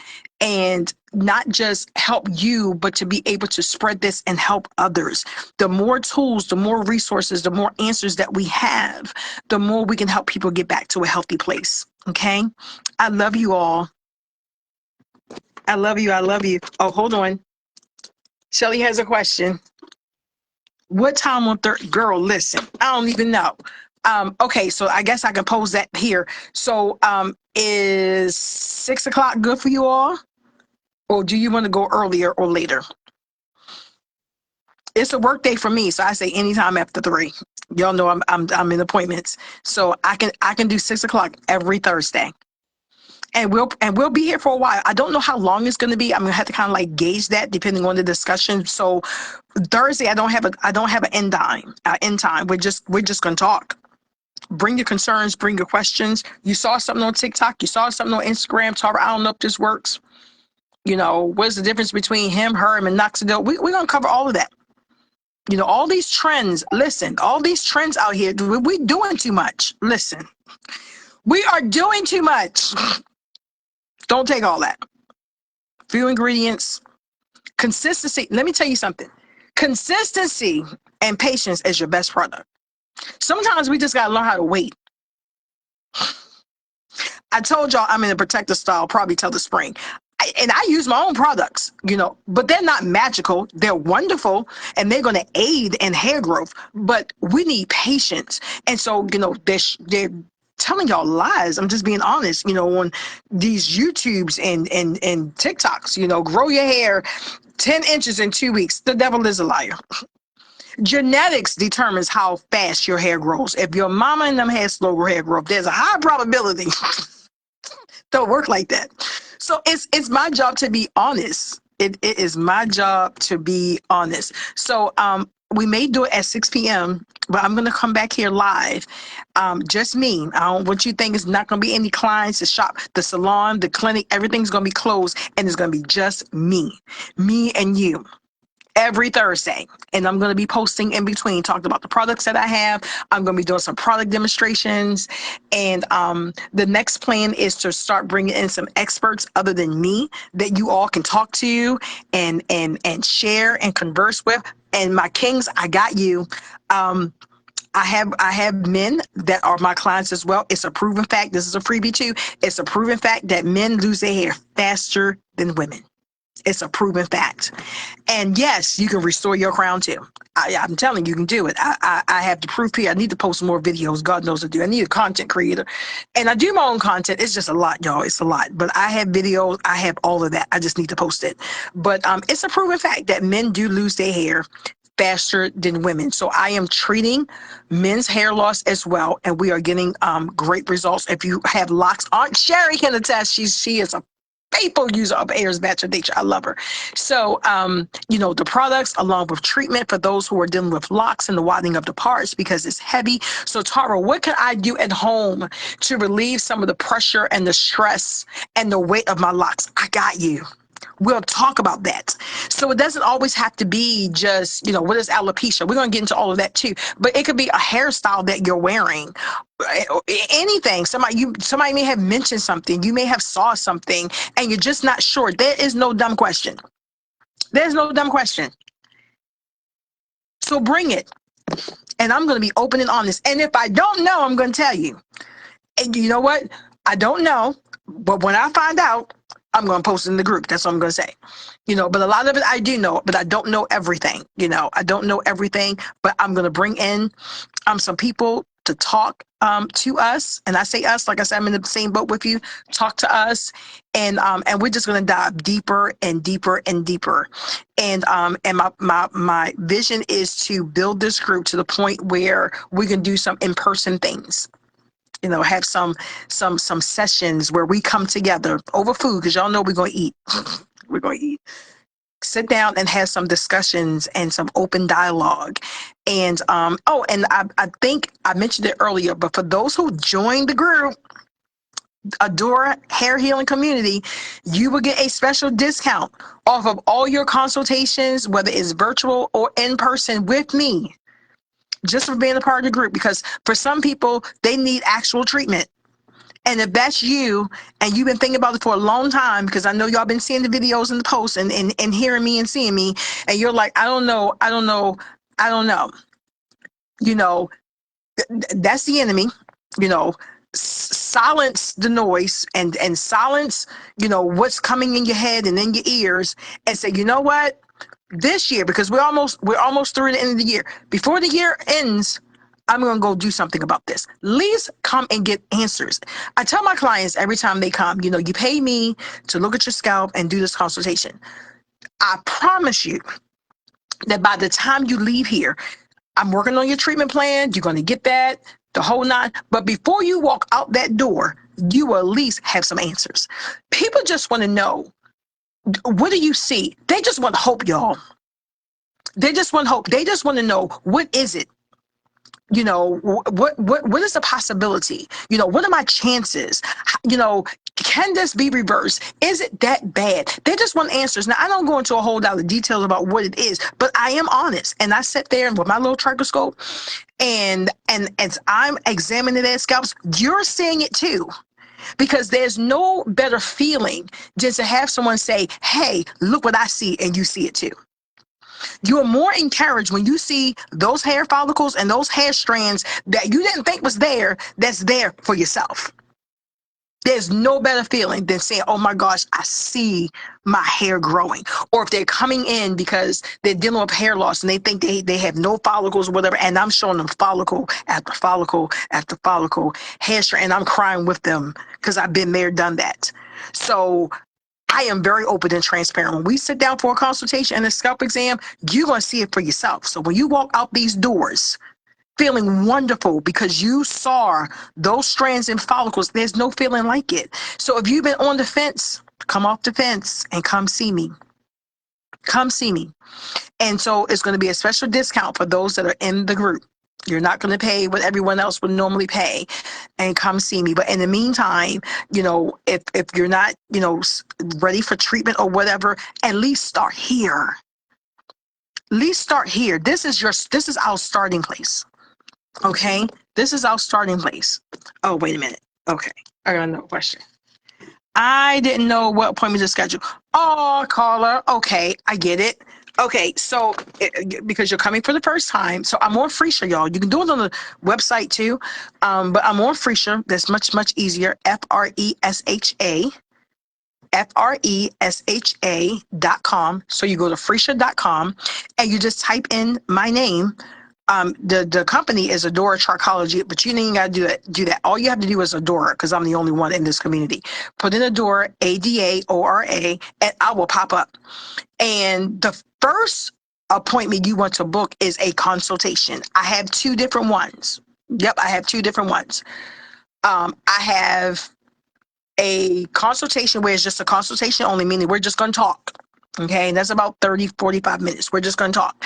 and not just help you, but to be able to spread this and help others. The more tools, the more resources, the more answers that we have, the more we can help people get back to a healthy place. Okay? I love you all. I love you. I love you. Oh, hold on. Shelly has a question. What time on third? Girl, listen, I don't even know. Okay, so I guess I can pose that here. So is 6 o'clock good for you all? Or do you want to go earlier or later? It's a work day for me, so I say anytime after 3. Y'all know I'm in appointments, so I can do 6 o'clock every Thursday, and we'll be here for a while. I don't know how long it's going to be. I'm gonna have to kind of like gauge that depending on the discussion. So Thursday, I don't have an end time. We're just gonna talk. Bring your concerns, bring your questions. You saw something on TikTok, you saw something on Instagram. Tara, I don't know if this works. What's the difference between him, her, and minoxidil? We're gonna cover all of that. All these trends. Listen, all these trends out here. We're doing too much. Listen, we are doing too much. Don't take all that. Few ingredients, consistency. Let me tell you something. Consistency and patience is your best product. Sometimes we just gotta learn how to wait. I told y'all I'm in a protective style probably till the spring. And I use my own products, but they're not magical. They're wonderful, and they're going to aid in hair growth. But we need patience. And so, they're telling y'all lies. I'm just being honest, on these YouTubes and TikToks, grow your hair 10 inches in 2 weeks. The devil is a liar. Genetics determines how fast your hair grows. If your mama and them had slow hair growth, there's a high probability don't work like that. So it's my job to be honest. It is my job to be honest. So we may do it at 6 p.m., but I'm gonna come back here live. Just me. I don't want you to think it's not gonna be any clients. The shop, the salon, the clinic, everything's gonna be closed, and it's gonna be just me and you. Every Thursday. And I'm going to be posting in between, talking about the products that I have. I'm going to be doing some product demonstrations. And the next plan is to start bringing in some experts other than me that you all can talk to and share and converse with. And my kings, I got you. I have men that are my clients as well. It's a proven fact. This is a freebie too. It's a proven fact that men lose their hair faster than women. It's a proven fact. And yes, you can restore your crown too. I'm telling you, you can do it. I have the proof here. I need to post more videos. God knows I do. I need a content creator. And I do my own content. It's just a lot, y'all. It's a lot. But I have videos. I have all of that. I just need to post it. But it's a proven fact that men do lose their hair faster than women. So I am treating men's hair loss as well. And we are getting great results. If you have locks, Aunt Sherry can attest. She is a faithful user of Ayers Batch of Nature. I love her. So, the products along with treatment for those who are dealing with locks and the widening of the parts because it's heavy. So, Tara, what can I do at home to relieve some of the pressure and the stress and the weight of my locks? I got you. We'll talk about that. So it doesn't always have to be just, what is alopecia? We're going to get into all of that too. But it could be a hairstyle that you're wearing. Anything. Somebody may have mentioned something. You may have saw something and you're just not sure. There is no dumb question. There's no dumb question. So bring it. And I'm going to be open and honest. And if I don't know, I'm going to tell you. And you know what? I don't know. But when I find out, I'm going to post it in the group. That's what I'm going to say. But a lot of it I do know, but I don't know everything. I don't know everything, but I'm going to bring in some people to talk to us. And I say us, like I said, I'm in the same boat with you. Talk to us. And we're just going to dive deeper and deeper and deeper. And my vision is to build this group to the point where we can do some in-person things. Have some sessions where we come together over food, because y'all know we're going to eat. We're going to eat. Sit down and have some discussions and some open dialogue. And and I think I mentioned it earlier, but for those who join the group, DAORA Hair Healing Community, you will get a special discount off of all your consultations, whether it's virtual or in person with me. Just for being a part of the group, because for some people, they need actual treatment. And if that's you, and you've been thinking about it for a long time, because I know y'all been seeing the videos and the posts and hearing me and seeing me, and you're like, I don't know. That's the enemy. Silence the noise and silence, what's coming in your head and in your ears, and say, you know what? This year, because we're almost through the end of the year. Before the year ends, I'm going to go do something about this. At least come and get answers. I tell my clients every time they come, you pay me to look at your scalp and do this consultation. I promise you, that by the time you leave here, I'm working on your treatment plan. You're going to get that, the whole nine. But before you walk out that door, you will at least have some answers. People just want to know, what do you see? They just want hope, y'all. They just want hope. They just want to know, what is it? What is the possibility? What are my chances? Can this be reversed? Is it that bad? They just want answers. Now, I don't go into a whole lot of details about what it is, but I am honest. And I sit there with my little trichoscope, and as I'm examining their scalps, you're seeing it too. Because there's no better feeling than to have someone say, hey, look what I see, and you see it too. You are more encouraged when you see those hair follicles and those hair strands that you didn't think was there, that's there for yourself. There's no better feeling than saying, oh my gosh, I see my hair growing. Or if they're coming in because they're dealing with hair loss and they think they have no follicles or whatever, and I'm showing them follicle after follicle after follicle, hair strand, and I'm crying with them because I've been there, done that. So I am very open and transparent. When we sit down for a consultation and a scalp exam, you're going to see it for yourself. So when you walk out these doors feeling wonderful because you saw those strands and follicles, there's no feeling like it. So if you've been on the fence, come off the fence and come see me. Come see me. And so it's going to be a special discount for those that are in the group. You're not going to pay what everyone else would normally pay, and come see me. But in the meantime, if you're not, ready for treatment or whatever, at least start here. At least start here. This is our starting place. Okay? This is our starting place. Oh, wait a minute. Okay. I got another question. I didn't know what appointment to schedule. Oh, caller. Okay. I get it. Okay, so because you're coming for the first time, so I'm on Freesha, y'all. You can do it on the website too, but I'm on Freesha. That's much, much easier. FRESHA.com. So you go to Freesha.com and you just type in my name. The company is DAORA Trichologist, but you ain't got to do that. All you have to do is DAORA, because I'm the only one in this community. Put in DAORA, ADAORA, and I will pop up. And the first appointment you want to book is a consultation. I have two different ones. Yep, I have two different ones. I have a consultation where it's just a consultation only, meaning we're just going to talk. Okay, and that's about 30, 45 minutes. We're just going to talk.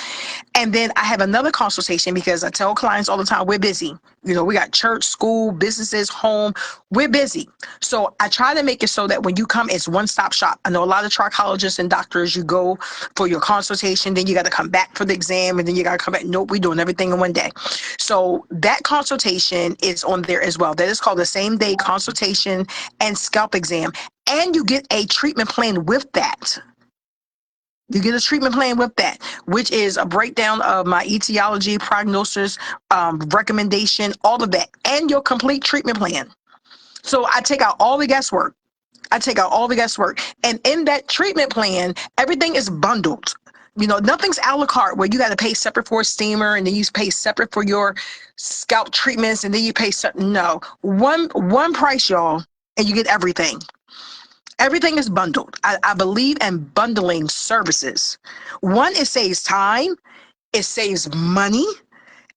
And then I have another consultation because I tell clients all the time, we're busy. We got church, school, businesses, home. We're busy. So I try to make it so that when you come, it's one-stop shop. I know a lot of trichologists and doctors, you go for your consultation, then you got to come back for the exam, and then you got to come back. Nope, we're doing everything in one day. So that consultation is on there as well. That is called the same-day consultation and scalp exam. And you get a treatment plan with that. You get a treatment plan with that, which is a breakdown of my etiology, prognosis, recommendation, all of that, and your complete treatment plan. So I take out all the guesswork. And in that treatment plan, everything is bundled. Nothing's a la carte where you got to pay separate for a steamer and then you pay separate for your scalp treatments and then you pay separate. No, one price, y'all, and you get everything. Everything is bundled. I believe in bundling services. One, it saves time, it saves money,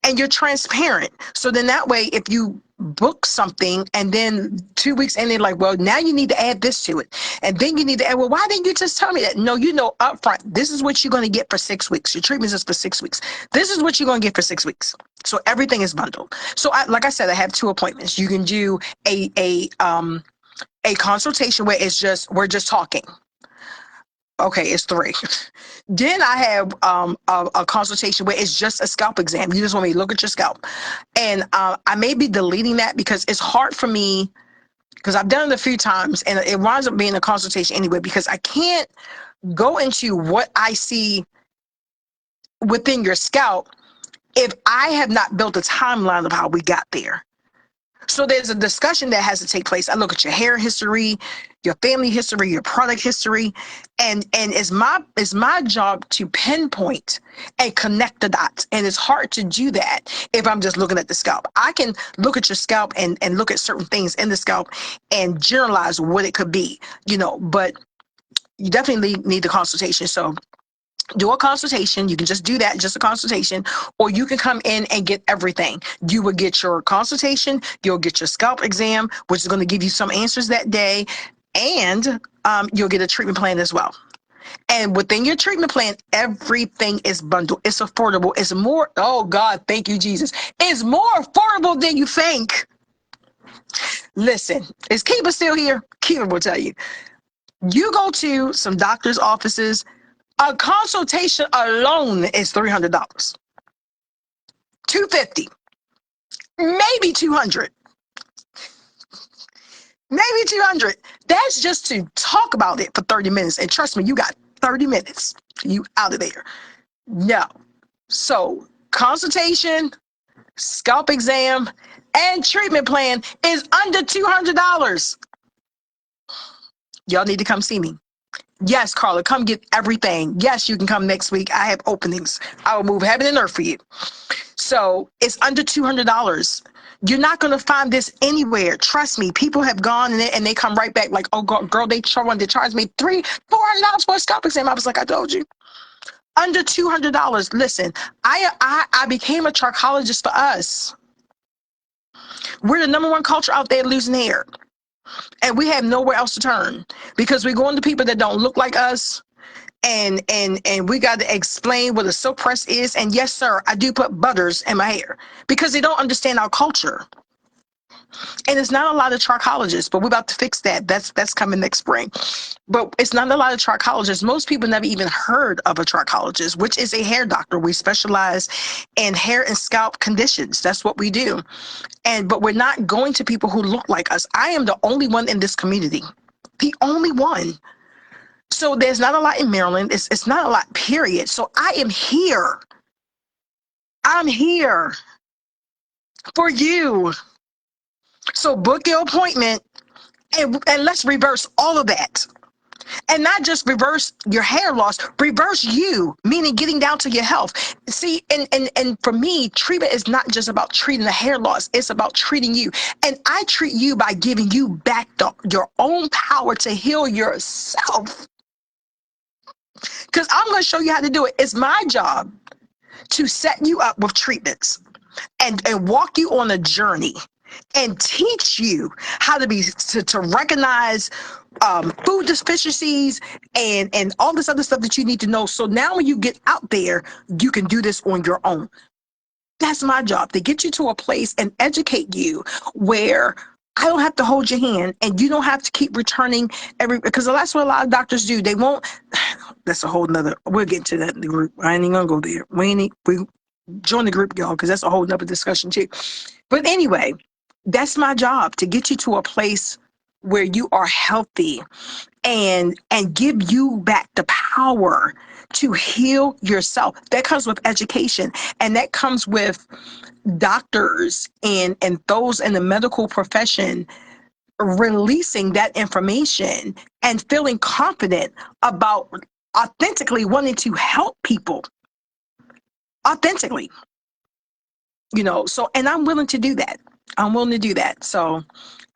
and you're transparent. So then that way, if you book something and then 2 weeks in, they're like, well, now you need to add this to it. And then you need to add, well, why didn't you just tell me that? No, upfront, this is what you're going to get for 6 weeks. Your treatment is for 6 weeks. This is what you're going to get for 6 weeks. So everything is bundled. So like I said, I have 2 appointments. You can do a consultation where we're just talking. Okay, it's 3. Then I have a consultation where it's just a scalp exam. You just want me to look at your scalp. And I may be deleting that because it's hard for me, because I've done it a few times and it winds up being a consultation anyway, because I can't go into what I see within your scalp if I have not built a timeline of how we got there. So there's a discussion that has to take place. I look at your hair history, your family history, your product history, and it's my job to pinpoint and connect the dots. And it's hard to do that if I'm just looking at the scalp. I can look at your scalp and look at certain things in the scalp and generalize what it could be, but you definitely need the consultation. So do a consultation. You can just do that, just a consultation, or you can come in and get everything. You will get your consultation, you'll get your scalp exam, which is going to give you some answers that day, and you'll get a treatment plan as well. And within your treatment plan, everything is bundled. It's affordable. It's more, oh God, thank you, Jesus. It's more affordable than you think. Listen, is Kiva still here? Kiva will tell you. You go to some doctor's offices, a consultation alone is $300, $250, maybe $200, maybe $200. That's just to talk about it for 30 minutes. And trust me, you got 30 minutes. You out of there. No. So consultation, scalp exam, and treatment plan is under $200. Y'all need to come see me. Yes, Carla, come get everything. Yes, you can come next week. I have openings. I will move heaven and earth for you. So it's under $200. You're not going to find this anywhere. Trust me. People have gone and they come right back like, oh, girl, they wanted to charge me $400 for a scalp exam. I was like, I told you. Under $200. Listen, I became a trichologist for us. We're the number one culture out there losing hair. And we have nowhere else to turn because we're going to people that don't look like us. And we got to explain what a silk press is. And yes, sir, I do put butters in my hair because they don't understand our culture. And it's not a lot of trichologists, but we're about to fix that. That's coming next spring. But it's not a lot of trichologists. Most people never even heard of a trichologist, which is a hair doctor. We specialize in hair and scalp conditions. That's what we do. But we're not going to people who look like us. I am the only one in this community. The only one. So there's not a lot in Maryland. It's not a lot, period. So I am here. I'm here for you. So book your appointment and let's reverse all of that. And not just reverse your hair loss, reverse you, meaning getting down to your health. See, and for me, treatment is not just about treating the hair loss. It's about treating you. And I treat you by giving you back your own power to heal yourself. Because I'm going to show you how to do it. It's my job to set you up with treatments and walk you on a journey and teach you how to recognize food deficiencies and all this other stuff that you need to know. So now when you get out there, you can do this on your own. That's my job, to get you to a place and educate you where I don't have to hold your hand and you don't have to keep returning because that's what a lot of doctors do. They won't, that's a whole nother, we'll get to that in the group. I ain't even gonna go there. We join the group, y'all, because that's a whole nother discussion too. But anyway, that's my job, to get you to a place where you are healthy and give you back the power to heal yourself. That comes with education, and that comes with doctors and those in the medical profession releasing that information and feeling confident about authentically wanting to help people authentically, so, and I'm willing to do that. So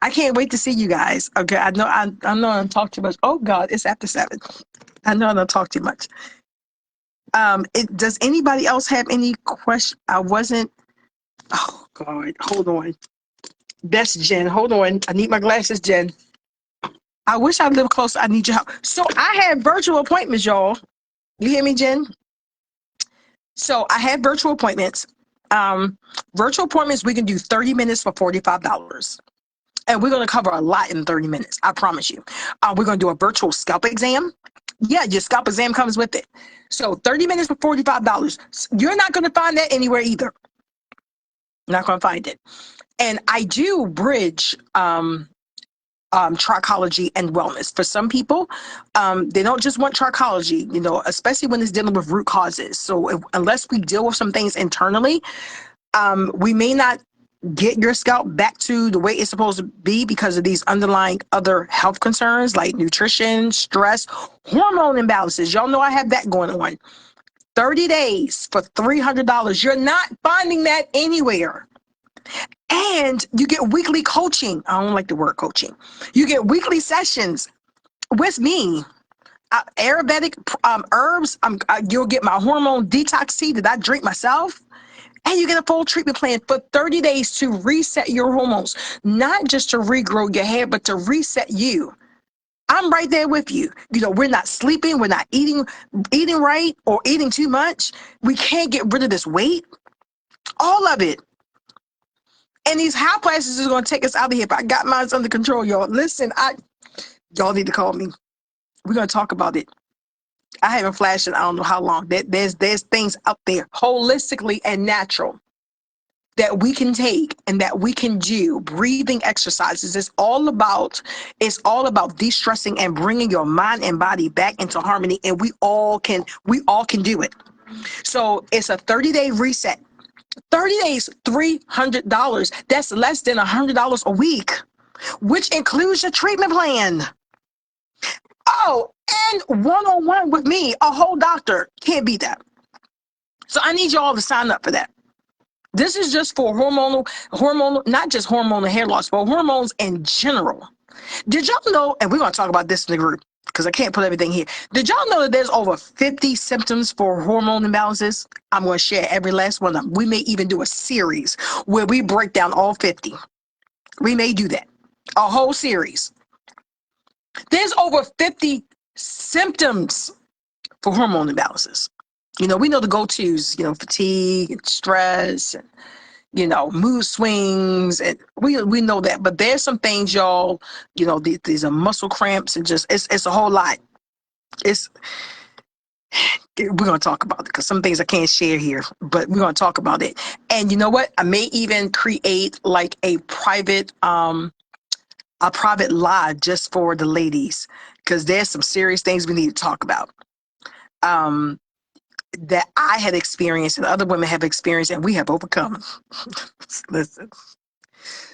I can't wait to see you guys. Okay. I know I don't talk too much. Oh God, it's after 7. I know I don't talk too much. Does anybody else have any question? Oh God, hold on. That's Jen. Hold on. I need my glasses, Jen. I wish I lived closer. I need your help. So I had virtual appointments, y'all. You hear me, Jen? So I had virtual appointments. Virtual appointments, we can do 30 minutes for $45. And we're going to cover a lot in 30 minutes. I promise you. We're going to do a virtual scalp exam. Yeah, your scalp exam comes with it. So 30 minutes for $45. You're not going to find that anywhere either. Not going to find it. And I do bridge trichology and wellness. For some people, they don't just want trichology, especially when it's dealing with root causes. So unless we deal with some things internally, we may not get your scalp back to the way it's supposed to be because of these underlying other health concerns like nutrition, stress, hormone imbalances. Y'all know I have that going on. 30 days for $300. You're not finding that anywhere. And you get weekly coaching. I don't like the word coaching. You get weekly sessions with me. Ayurvedic herbs. You'll get my hormone detox tea that I drink myself. And you get a full treatment plan for 30 days to reset your hormones, not just to regrow your hair, but to reset you. I'm right there with you. You know, we're not sleeping, we're not eating right or eating too much. We can't get rid of this weight, all of it. And these high prices is going to take us out of here. But I got mine under control, y'all. Listen, y'all need to call me. We're going to talk about it. I haven't flashed in I don't know how long. There's things out there, holistically and natural, that we can take and that we can do. Breathing exercises. It's all about de-stressing and bringing your mind and body back into harmony. And we all can do it. So it's a 30-day reset. 30 days, $300. That's less than $100 a week, which includes your treatment plan. Oh, and one-on-one with me, a whole doctor. Can't beat that. So I need you all to sign up for that. This is just for hormonal, not just hormonal hair loss, but hormones in general. Did y'all know, and we're going to talk about this in the group because I can't put everything here. Did y'all know that there's over 50 symptoms for hormone imbalances? I'm going to share every last one of them. We may even do a series where we break down all 50. We may do that. A whole series. There's over 50 symptoms for hormone imbalances. You know, we know the go-tos, fatigue and stress and, mood swings. And we know that. But there's some things, y'all, these are muscle cramps and just, it's a whole lot. We're going to talk about it because some things I can't share here, but we're going to talk about it. And you know what? I may even create like a private live just for the ladies, because there's some serious things we need to talk about. That I had experienced and other women have experienced and we have overcome. Listen.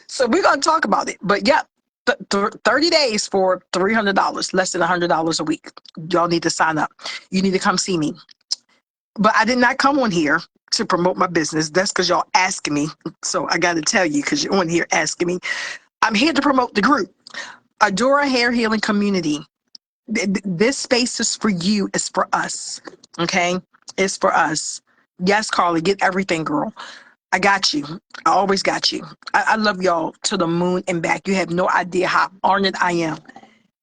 So we're going to talk about it. But yeah, 30 days for $300, less than $100 a week. Y'all need to sign up. You need to come see me. But I did not come on here to promote my business. That's because y'all asking me. So I got to tell you, because you're on here asking me. I'm here to promote the group, DAORA Hair Healing Community. This space is for you. It's for us. Okay? It's for us. Yes, Carly, get everything, girl. I got you. I always got you. I love y'all to the moon and back. You have no idea how honored I am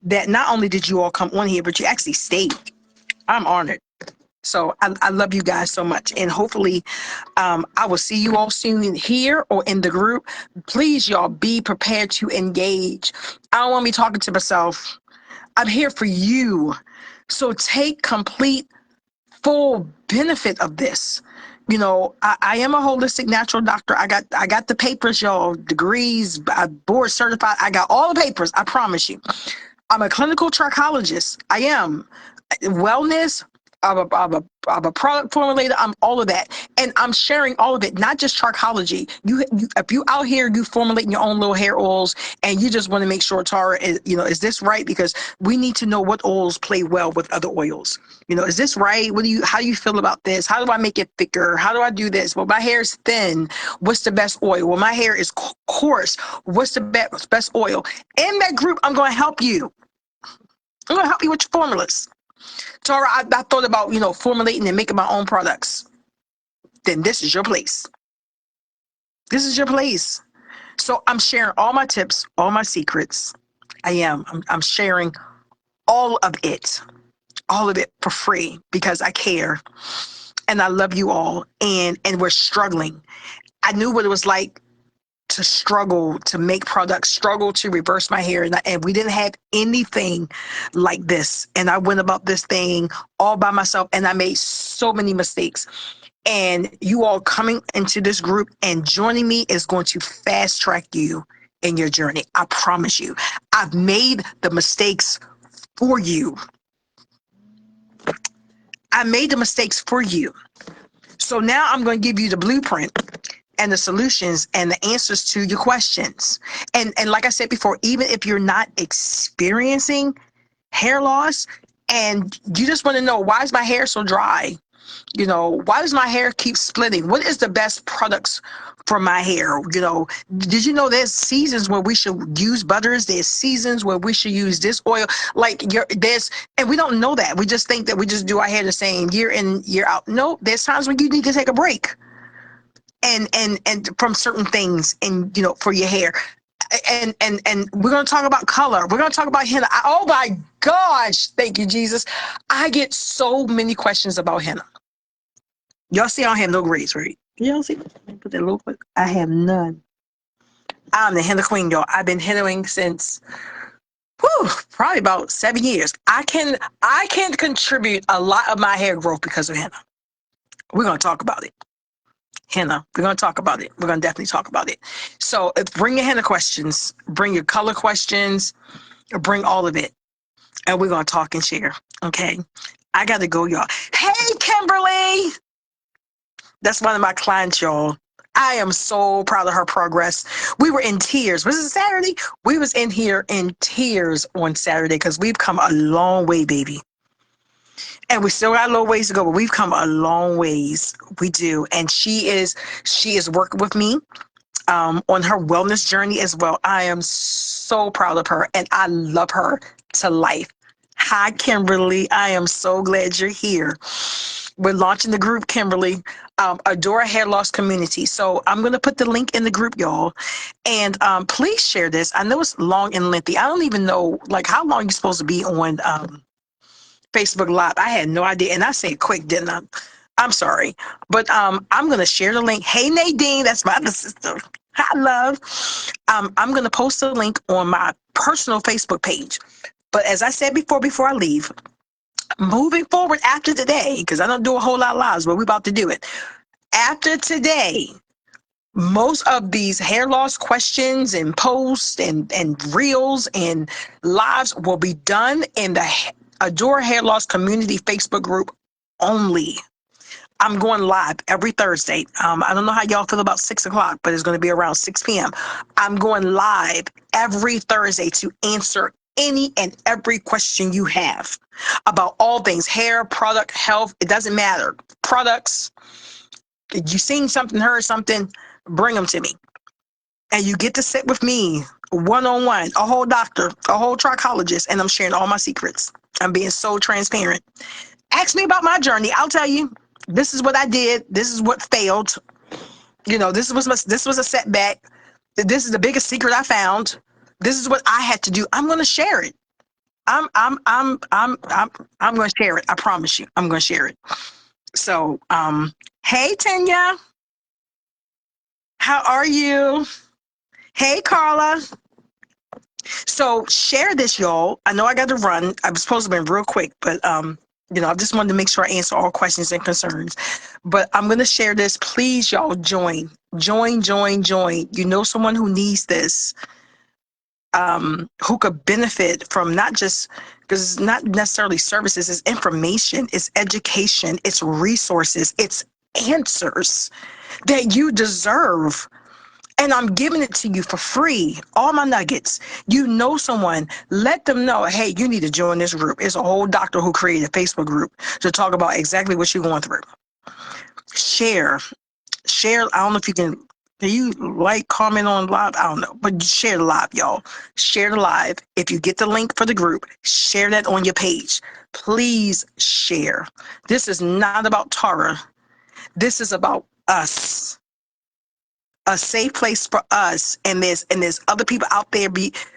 that not only did you all come on here, but you actually stayed. I'm honored. So I love you guys so much. And hopefully I will see you all soon here or in the group. Please, y'all, be prepared to engage. I don't want me talking to myself. I'm here for you. So take complete, full benefit of this. I am a holistic natural doctor. I got the papers, y'all, degrees, board certified. I got all the papers. I promise you. I'm a clinical trichologist. I am wellness. I'm a product formulator. I'm all of that. And I'm sharing all of it, not just trichology. If you out here, you formulating your own little hair oils and you just want to make sure, Tara, is this right? Because we need to know what oils play well with other oils. Is this right? How do you feel about this? How do I make it thicker? How do I do this? Well, my hair is thin. What's the best oil? Well, my hair is coarse. What's the best oil? In that group, I'm going to help you. I'm going to help you with your formulas. Tara, I thought about, formulating and making my own products. Then this is your place. This is your place. So I'm sharing all my tips, all my secrets. I'm sharing all of it for free because I care and I love you all. And we're struggling. I knew what it was like to struggle to make products, struggle to reverse my hair. And we didn't have anything like this. And I went about this thing all by myself and I made so many mistakes. And you all coming into this group and joining me is going to fast track you in your journey. I promise you. I've made the mistakes for you. I made the mistakes for you. So now I'm going to give you the blueprint and the solutions and the answers to your questions. And like I said before, even if you're not experiencing hair loss and you just want to know, why is my hair so dry? You know, why does my hair keep splitting? What is the best products for my hair? You know, did you know there's seasons where we should use butters? There's seasons where we should use this oil. And we don't know that. We just think that we just do our hair the same year in, year out. No, there's times when you need to take a break and from certain things and, you know, for your hair. And we're going to talk about color. We're going to talk about henna. Oh my gosh. Thank you, Jesus. I get so many questions about henna. Y'all see I don't have no grades, right? Y'all see? Put that little quick. I have none. I'm the henna queen, y'all. I've been hennaing since probably about 7 years. I can contribute a lot of my hair growth because of henna. We're going to talk about it. Henna. We're going to talk about it. We're going to definitely talk about it. So bring your henna questions, bring your color questions, bring all of it. And we're going to talk and share. Okay. I got to go, y'all. Hey, Kimberly. That's one of my clients, y'all. I am so proud of her progress. We were in tears. Was it Saturday? We was in here in tears on Saturday because we've come a long way, baby. And we still got a little ways to go, but we've come a long ways. We do. And she is working with me on her wellness journey as well. I am so proud of her and I love her to life. Hi, Kimberly. I am so glad you're here. We're launching the group, Kimberly, DAORA Hair Loss Community. So I'm going to put the link in the group, y'all. And please share this. I know it's long and lengthy. I don't even know, like, how long you're supposed to be on Facebook Live. I had no idea. And I said quick, didn't I? I'm sorry. But I'm going to share the link. Hey, Nadine, that's my other sister. Hi, love. I'm going to post the link on my personal Facebook page. But as I said before I leave, moving forward after today, because I don't do a whole lot of lives, but we're about to do it. After today, most of these hair loss questions and posts and reels and lives will be done in the DAORA Hair Loss Community Facebook group only. I'm going live every Thursday. I don't know how y'all feel about 6 o'clock, but it's going to be around 6 p.m. I'm going live every Thursday to answer any and every question you have about all things hair, product, health. It doesn't matter. Products. You seen something, heard something, bring them to me. And you get to sit with me one-on-one, a whole doctor, a whole trichologist, and I'm sharing all my secrets. I'm being so transparent. Ask me about my journey. I'll tell you. This is what I did. This is what failed. You know, this was a setback. This is the biggest secret I found. This is what I had to do. I'm going to share it. I'm going to share it. I promise you. I'm going to share it. So, hey, Tanya. How are you? Hey, Carla. So share this, y'all. I know I got to run. I was supposed to be real quick, but you know, I just wanted to make sure I answer all questions and concerns. But I'm going to share this. Please, y'all, join. You know someone who needs this, who could benefit from not just, because it's not necessarily services, it's information, it's education, it's resources, it's answers that you deserve. And I'm giving it to you for free. All my nuggets. You know someone, let them know, hey, you need to join this group. It's a whole doctor who created a Facebook group to talk about exactly what you're going through. Share. I don't know if you can you like, comment on live? I don't know. But share the live, y'all. Share the live. If you get the link for the group, share that on your page. Please share. This is not about Tara. This is about us. A safe place for us, and there's other people out there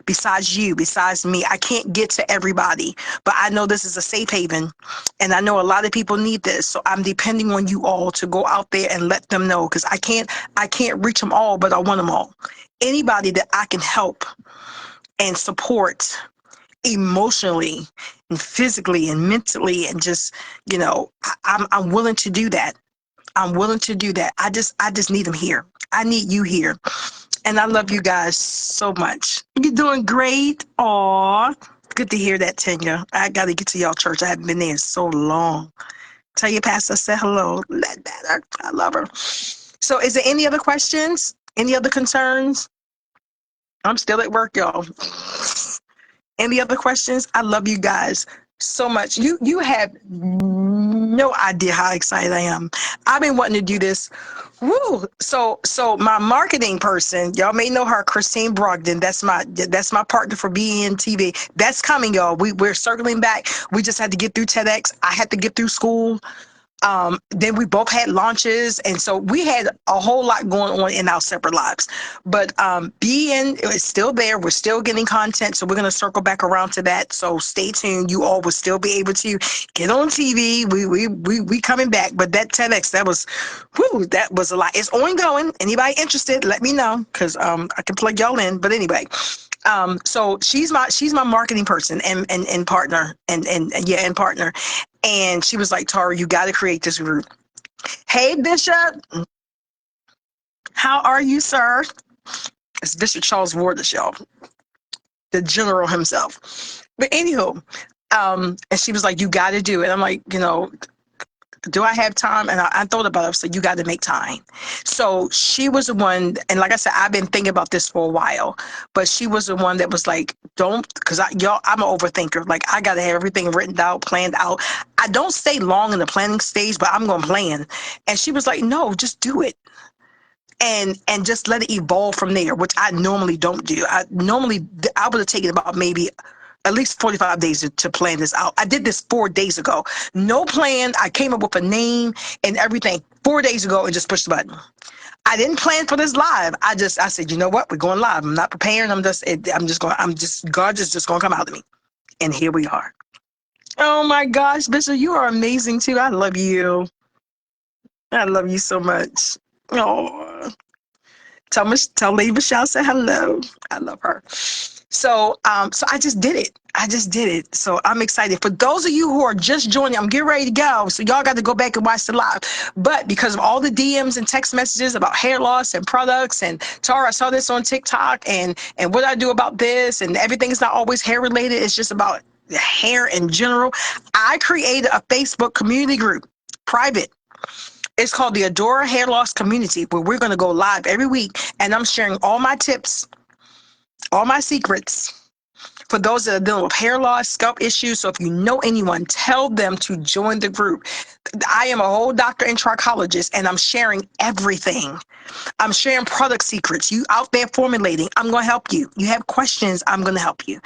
besides you, besides me. I can't get to everybody, but I know this is a safe haven, and I know a lot of people need this. So I'm depending on you all to go out there and let them know, because I can't reach them all, but I want them all. Anybody that I can help and support emotionally and physically and mentally, and just, you know, I'm willing to do that. I'm willing to do that. I just need them here. I need you here. And I love you guys so much. You're doing great. Aw. Good to hear that, Tanya. I got to get to y'all church. I haven't been there in so long. Tell your pastor I said hello. That better. I love her. So is there any other questions? Any other concerns? I'm still at work, y'all. Any other questions? I love you guys so much. You have no idea how excited I am. I've been wanting to do this. Woo! So my marketing person, y'all may know her, Christine Brogdon. That's my partner for BN TV. That's coming, y'all. We're circling back. We just had to get through TEDx. I had to get through school. Then we both had launches, and so we had a whole lot going on in our separate lives. But BN is still there. We're still getting content, so we're going to circle back around to that. So stay tuned. You all will still be able to get on TV. We coming back. But that TEDx, that was a lot. It's ongoing. Anybody interested? Let me know, because I can plug y'all in. But anyway. So she's my marketing person and partner and partner. And she was like, Tara, you got to create this group. Hey, Bishop. How are you, sir? It's Bishop Charles Ward, y'all, the general himself. But anywho, and she was like, you got to do it. I'm like, do I have time? And I thought about it. I said, you got to make time. So she was the one, and like I said, I've been thinking about this for a while, but she was the one that was like, because I'm an overthinker. Like, I got to have everything written out, planned out. I don't stay long in the planning stage, but I'm going to plan. And she was like, no, just do it. And just let it evolve from there, which I normally don't do. I would have taken about maybe at least 45 days to plan this out. I did this 4 days ago. No plan. I came up with a name and everything 4 days ago and just pushed the button. I didn't plan for this live. I said, you know what? We're going live. I'm not preparing. God's just going to come out of me. And here we are. Oh my gosh, Bishop, you are amazing too. I love you. I love you so much. Oh, tell Lady Michelle, say hello. I love her. So I just did it. So I'm excited. For those of you who are just joining, I'm getting ready to go. So y'all got to go back and watch the live. But because of all the DMs and text messages about hair loss and products, and Tara, I saw this on TikTok, and what I do about this, and everything is not always hair related. It's just about hair in general. I created a Facebook community group, private. It's called the DAORA Hair Loss Community, where we're going to go live every week, and I'm sharing all my tips, all my secrets for those that are dealing with hair loss, scalp issues. So if you know anyone, tell them to join the group. I am a whole doctor and trichologist, and I'm sharing everything. I'm sharing product secrets. You out there formulating, I'm going to help you. You have questions, I'm going to help you.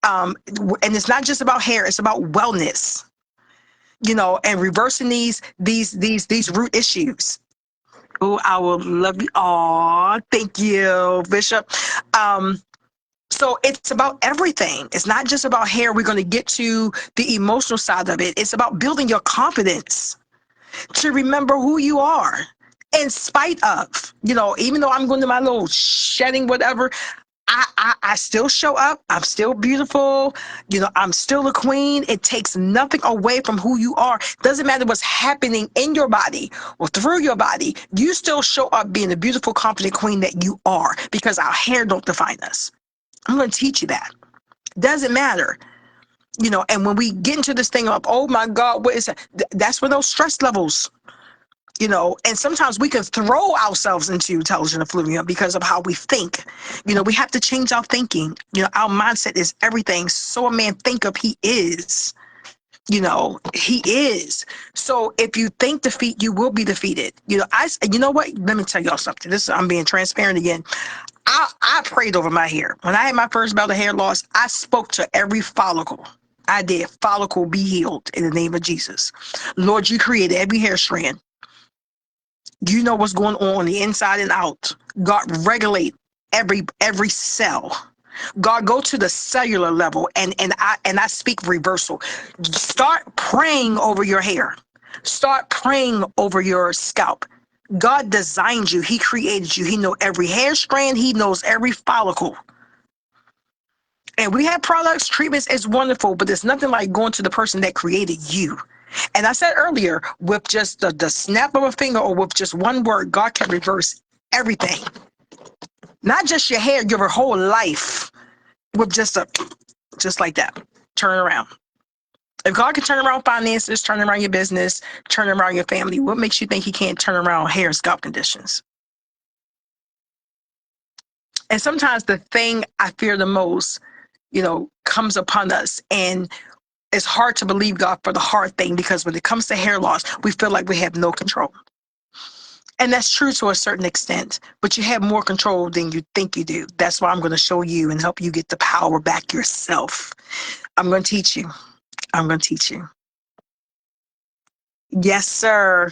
And it's not just about hair, it's about wellness, and reversing these root issues. Oh, I will love you. Oh, thank you, Bishop. So it's about everything. It's not just about hair. We're going to get to the emotional side of it. It's about building your confidence to remember who you are in spite of, even though I'm going to my little shedding, whatever, I still show up. I'm still beautiful. I'm still a queen. It takes nothing away from who you are. Doesn't matter what's happening in your body or through your body. You still show up being the beautiful, confident queen that you are, because our hair don't define us. I'm going to teach you that. Doesn't matter. And when we get into this thing of, oh my God, what is that? That's where those stress levels, and sometimes we can throw ourselves into intelligent effluvium because of how we think. We have to change our thinking. Our mindset is everything. So a man thinketh, he is. He is. So if you think defeat, you will be defeated. You know what? Let me tell y'all something. I'm being transparent again. I prayed over my hair. When I had my first bout of hair loss, I spoke to every follicle. I did. Follicle, be healed in the name of Jesus. Lord, you created every hair strand. You know what's going on the inside and out. God, regulate every cell. God, go to the cellular level, and I speak reversal. Start praying over your hair. Start praying over your scalp. God designed you. He created you. He knows every hair strand. He knows every follicle. And we have products, treatments. It's wonderful, but there's nothing like going to the person that created you. And I said earlier, with just the snap of a finger or with just one word, God can reverse everything. Not just your hair, your whole life with just like that. Turn around. If God can turn around finances, turn around your business, turn around your family, what makes you think he can't turn around hair and scalp conditions? And sometimes the thing I fear the most, comes upon us, and It's hard to believe God for the hard thing, because when it comes to hair loss, we feel like we have no control. And that's true to a certain extent, but you have more control than you think you do. That's why I'm going to show you and help you get the power back yourself. I'm going to teach you. I'm going to teach you. Yes, sir.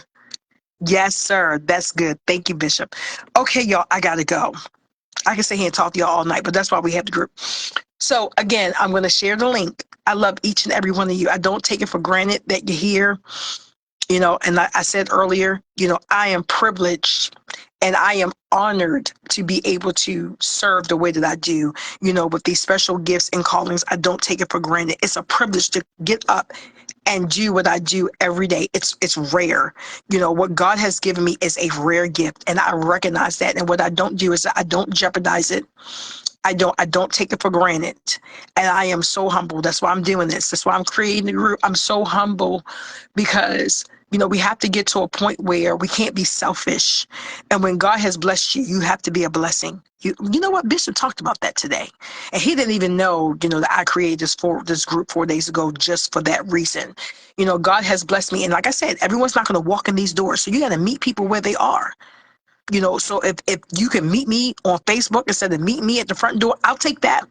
Yes, sir. That's good. Thank you, Bishop. Okay, y'all, I got to go. I can sit here and talk to y'all all night, but that's why we have the group. So again, I'm going to share the link. I love each and every one of you. I don't take it for granted that you're here. And I said earlier, I am privileged and I am honored to be able to serve the way that I do, with these special gifts and callings. I don't take it for granted. It's a privilege to get up and do what I do every day. It's rare. What God has given me is a rare gift, and I recognize that. And what I don't do is I don't jeopardize it. I don't take it for granted. And I am so humble. That's why I'm doing this. That's why I'm creating the group. I'm so humble because, we have to get to a point where we can't be selfish. And when God has blessed you, you have to be a blessing. You know what? Bishop talked about that today. And he didn't even know, that I created this group 4 days ago just for that reason. God has blessed me. And like I said, everyone's not going to walk in these doors. So you got to meet people where they are. So if you can meet me on Facebook instead of meet me at the front door, I'll take that.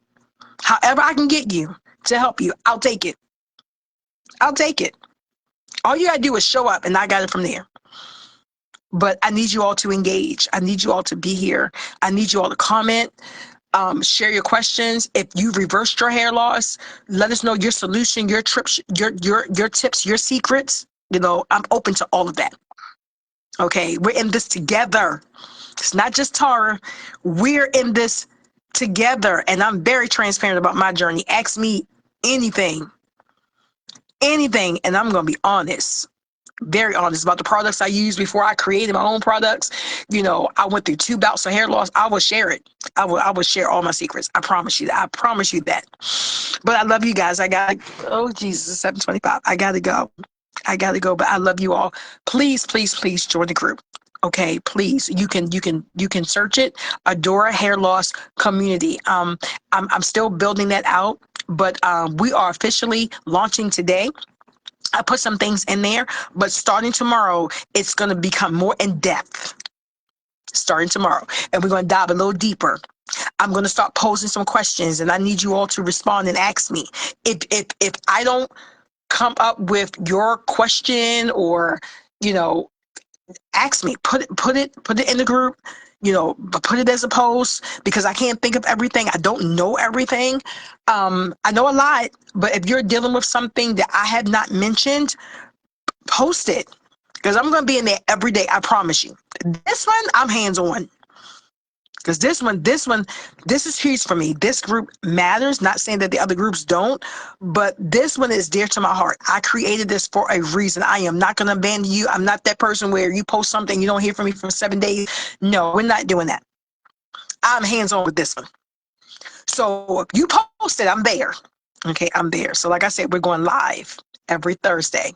However I can get you to help you, I'll take it. I'll take it. All you got to do is show up and I got it from there. But I need you all to engage. I need you all to be here. I need you all to comment, share your questions. If you reversed your hair loss, let us know your solution, your trips, your tips, your secrets. I'm open to all of that. Okay, we're in this together. It's not just Tara. We're in this together. And I'm very transparent about my journey. Ask me anything, and I'm going to be honest, very honest about the products I used before I created my own products. I went through 2 bouts of hair loss. I will share it. I will share all my secrets. I promise you that. I promise you that. But I love you guys. Oh, Jesus, it's 7:25. I got to go, but I love you all. Please, please, please join the group. Okay, please. You can search it. DAORA Hair Loss Community. I'm still building that out, but we are officially launching today. I put some things in there, but starting tomorrow, it's going to become more in depth. Starting tomorrow, and we're going to dive a little deeper. I'm going to start posing some questions, and I need you all to respond and ask me. If I don't come up with your question, or ask me, put it in the group, put it as a post, because I can't think of everything. I don't know everything. I know a lot, but if you're dealing with something that I have not mentioned, post it, because I'm going to be in there every day. I promise you. This one, I'm hands on. Because this is huge for me. This group matters. Not saying that the other groups don't, but this one is dear to my heart. I created this for a reason. I am not going to abandon you. I'm not that person where you post something, you don't hear from me for 7 days. No, we're not doing that. I'm hands-on with this one. So if you post it, I'm there. Okay, I'm there. So like I said, we're going live every Thursday.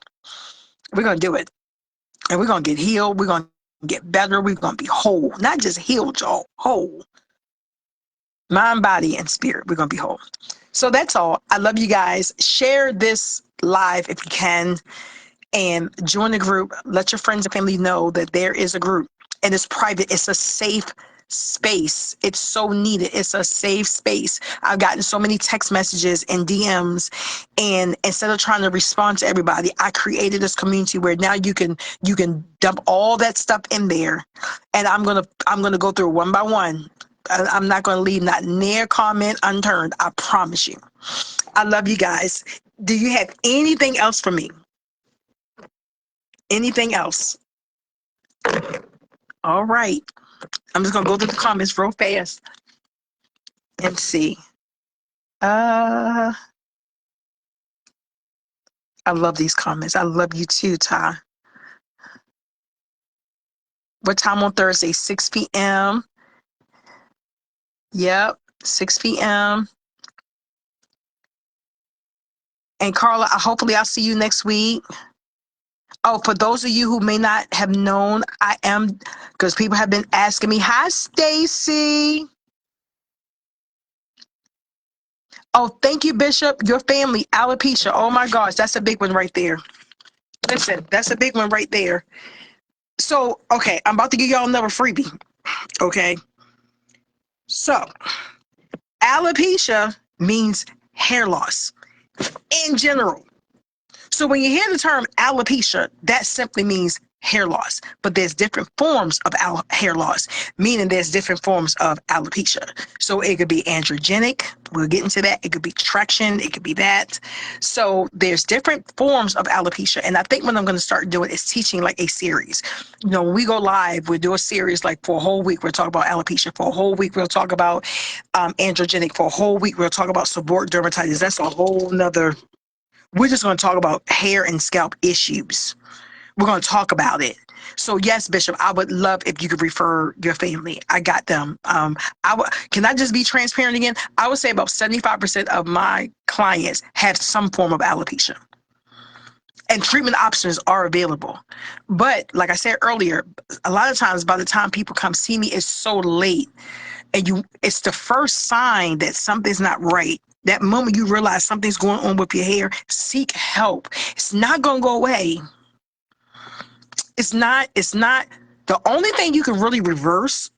We're going to do it. And we're going to get healed. We're going to get better. We're going to be whole. Not just healed, y'all. Whole. Mind, body, and spirit. We're going to be whole. So that's all. I love you guys. Share this live if you can, and join the group. Let your friends and family know that there is a group, and it's private. It's a safe space. It's so needed. It's a safe space. I've gotten so many text messages and DMs, and instead of trying to respond to everybody, I created this community where now you can dump all that stuff in there, and I'm gonna go through one by one. I'm not going to leave not near comment unturned. I promise you. I love you guys. Do you have anything else for me? Anything else? All right. I'm just going to go through the comments real fast and see. I love these comments. I love you too, Ty. What time on Thursday? 6 p.m. Yep, 6 p.m. And Carla, hopefully I'll see you next week. Oh, for those of you who may not have known, I am, because people have been asking me, hi, Stacy. Oh, thank you, Bishop. Your family, alopecia. Oh my gosh, that's a big one right there. Listen, that's a big one right there. So, okay, I'm about to give y'all another freebie. Okay. So, alopecia means hair loss in general. So when you hear the term alopecia, that simply means hair loss. But there's different forms of hair loss, meaning there's different forms of alopecia. So it could be androgenic. We'll get into that. It could be traction. It could be that. So there's different forms of alopecia. And I think what I'm going to start doing is teaching like a series. You know, when we go live, we'll do a series like for a whole week. We'll talk about alopecia. For a whole week, we'll talk about androgenic. For a whole week, we'll talk about seborrheic dermatitis. That's a whole nother. We're just going to talk about hair and scalp issues. We're going to talk about it. So yes, Bishop, I would love if you could refer your family. I got them. Can I just be transparent again? I would say about 75% of my clients have some form of alopecia. And treatment options are available. But like I said earlier, a lot of times by the time people come see me, it's so late. And it's the first sign that something's not right. That moment you realize something's going on with your hair, seek help. It's not going to go away. It's not the only thing you can really reverse.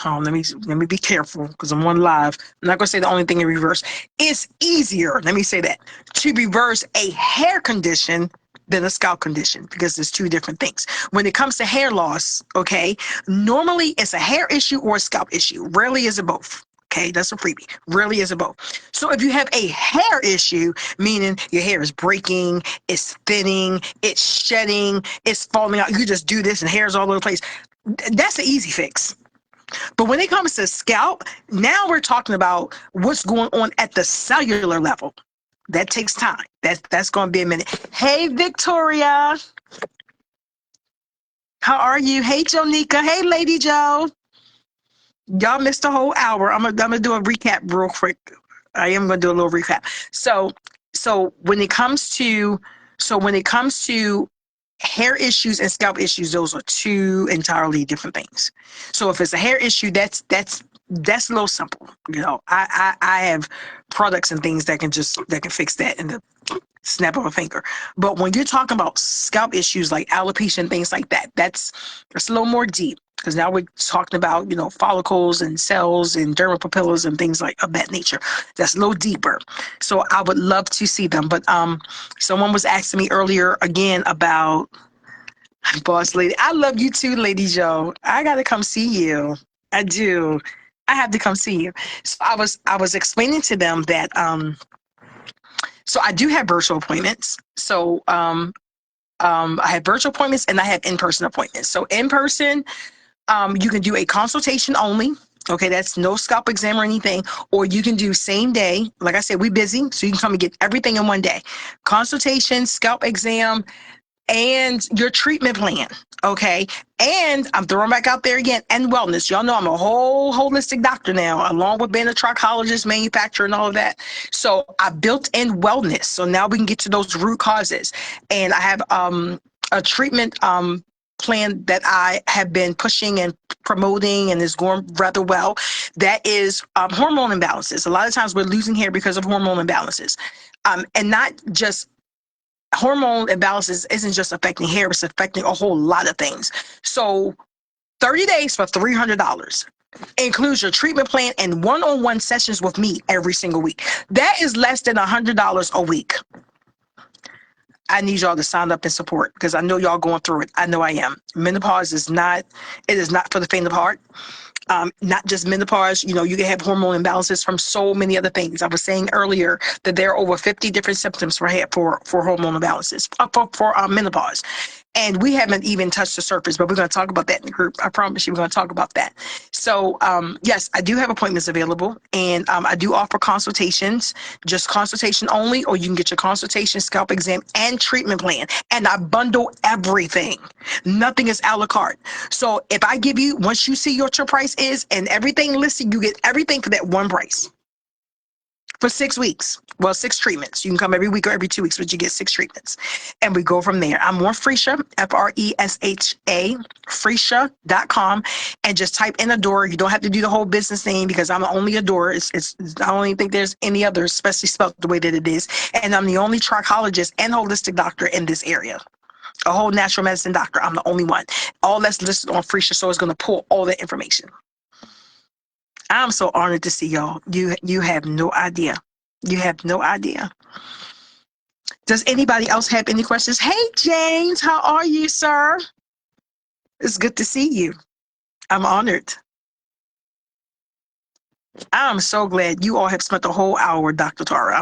Oh, let me be careful because I'm on live. I'm not going to say the only thing in reverse. It's easier, let me say that, to reverse a hair condition than a scalp condition because there's two different things. When it comes to hair loss, okay, normally it's a hair issue or a scalp issue. Rarely is it both. Okay, that's a freebie. Rarely is it both. So if you have a hair issue, meaning your hair is breaking, it's thinning, it's shedding, it's falling out, you just do this and hair's all over the place, that's an easy fix. But when it comes to scalp, now we're talking about what's going on at the cellular level. That takes time. That's going to be a minute. Hey, Victoria. How are you? Hey, Jonika. Hey, Lady Joe. Y'all missed a whole hour. I'm gonna do a recap real quick. I am gonna do a little recap. So when it comes to hair issues and scalp issues, those are two entirely different things. So if it's a hair issue, that's a little simple. You know, I have products and things that can fix that in the snap of a finger. But when you're talking about scalp issues like alopecia and things like that, that's a little more deep. Because now we're talking about, you know, follicles and cells and dermapapillas and things like of that nature. That's a little deeper. So I would love to see them. But someone was asking me earlier again about Boss Lady. I love you too, Lady Joe. I gotta come see you. I do. I have to come see you. So I was explaining to them that so I do have virtual appointments. So I have virtual appointments and I have in-person appointments. So in person, you can do a consultation only. Okay, that's no scalp exam or anything. Or you can do same day. Like I said, we're busy, so you can come and get everything in one day. Consultation, scalp exam, and your treatment plan. Okay. And I'm throwing back out there again, and wellness. Y'all know I'm a whole holistic doctor now, along with being a trichologist, manufacturer, and all of that. So I built in wellness. So now we can get to those root causes. And I have a treatment plan that I have been pushing and promoting and is going rather well. That is hormone imbalances. A lot of times we're losing hair because of hormone imbalances. And not just hormone imbalances isn't just affecting hair, it's affecting a whole lot of things. So 30 days for $300 includes your treatment plan and one-on-one sessions with me every single week. That is less than $100 a week. I need y'all to sign up and support because I know y'all going through it. I know I am. Menopause is not for the faint of heart. Not just menopause, you know, you can have hormone imbalances from so many other things. I was saying earlier that there are over 50 different symptoms for hormone imbalances, for menopause. And we haven't even touched the surface, but we're going to talk about that in the group. I promise you, we're going to talk about that. So, yes, I do have appointments available, and I do offer consultations, just consultation only, or you can get your consultation, scalp exam, and treatment plan. And I bundle everything. Nothing is a la carte. So if I give you, once you see what your price is and everything listed, you get everything for that one price. for 6 weeks. Well, 6 treatments. You can come every week or every 2 weeks, but you get 6 treatments. And we go from there. I'm on Freesha, Fresha, Freesha.com, and just type in Adora. You don't have to do the whole business name because I'm only Adora. I don't even think there's any other, especially spelled the way that it is. And I'm the only trichologist and holistic doctor in this area. A whole natural medicine doctor. I'm the only one. All that's listed on Freesha, so it's going to pull all that information. I'm so honored to see y'all. You have no idea. You have no idea. Does anybody else have any questions? Hey, James, how are you, sir? It's good to see you. I'm honored. I'm so glad you all have spent the whole hour with Dr. Tara.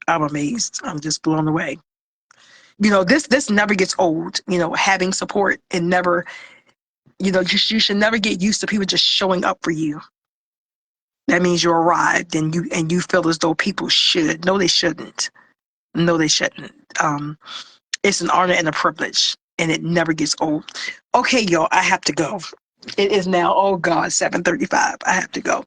I'm amazed. I'm just blown away. You know, this never gets old, you know, having support and never, you know, you should never get used to people just showing up for you. That means you arrived and you feel as though people should. No, they shouldn't. No, they shouldn't. It's an honor and a privilege, and it never gets old. Okay, y'all, I have to go. It is now, oh God, 7:35. I have to go.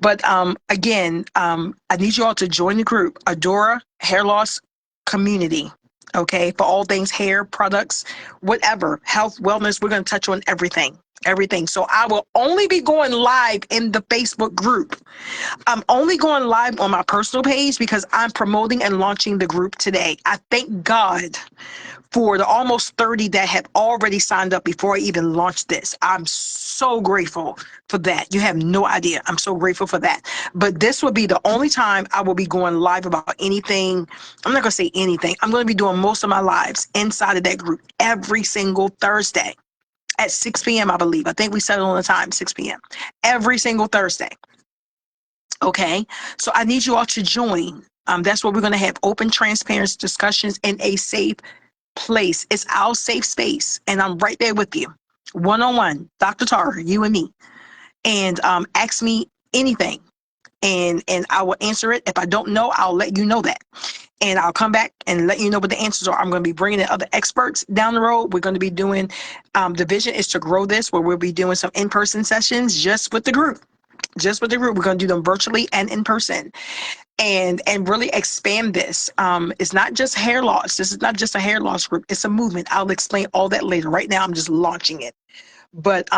But again, I need you all to join the group, Adora Hair Loss Community. Okay, for all things hair products, whatever, health, wellness, we're going to touch on everything. Everything. So I will only be going live in the Facebook group. I'm only going live on my personal page because I'm promoting and launching the group today. I thank God for the almost 30 that have already signed up before I even launched this. I'm so grateful for that. You have no idea. I'm so grateful for that. But this will be the only time I will be going live about anything. I'm not going to say anything. I'm going to be doing most of my lives inside of that group every single Thursday at 6 p.m., I believe. I think we settled on the time, 6 p.m. every single Thursday. Okay, so I need you all to join. That's where we're going to have open, transparent discussions in a safe place. It's our safe space, and I'm right there with you, one-on-one, Dr. Tara, you and me. And ask me anything, and I will answer it. If I don't know, I'll let you know that. And I'll come back and let you know what the answers are. I'm going to be bringing in other experts down the road. We're going to be doing, the vision is to grow this, where we'll be doing some in-person sessions just with the group. Just with the group. We're going to do them virtually and in person. And really expand this. It's not just hair loss. This is not just a hair loss group. It's a movement. I'll explain all that later. Right now, I'm just launching it. But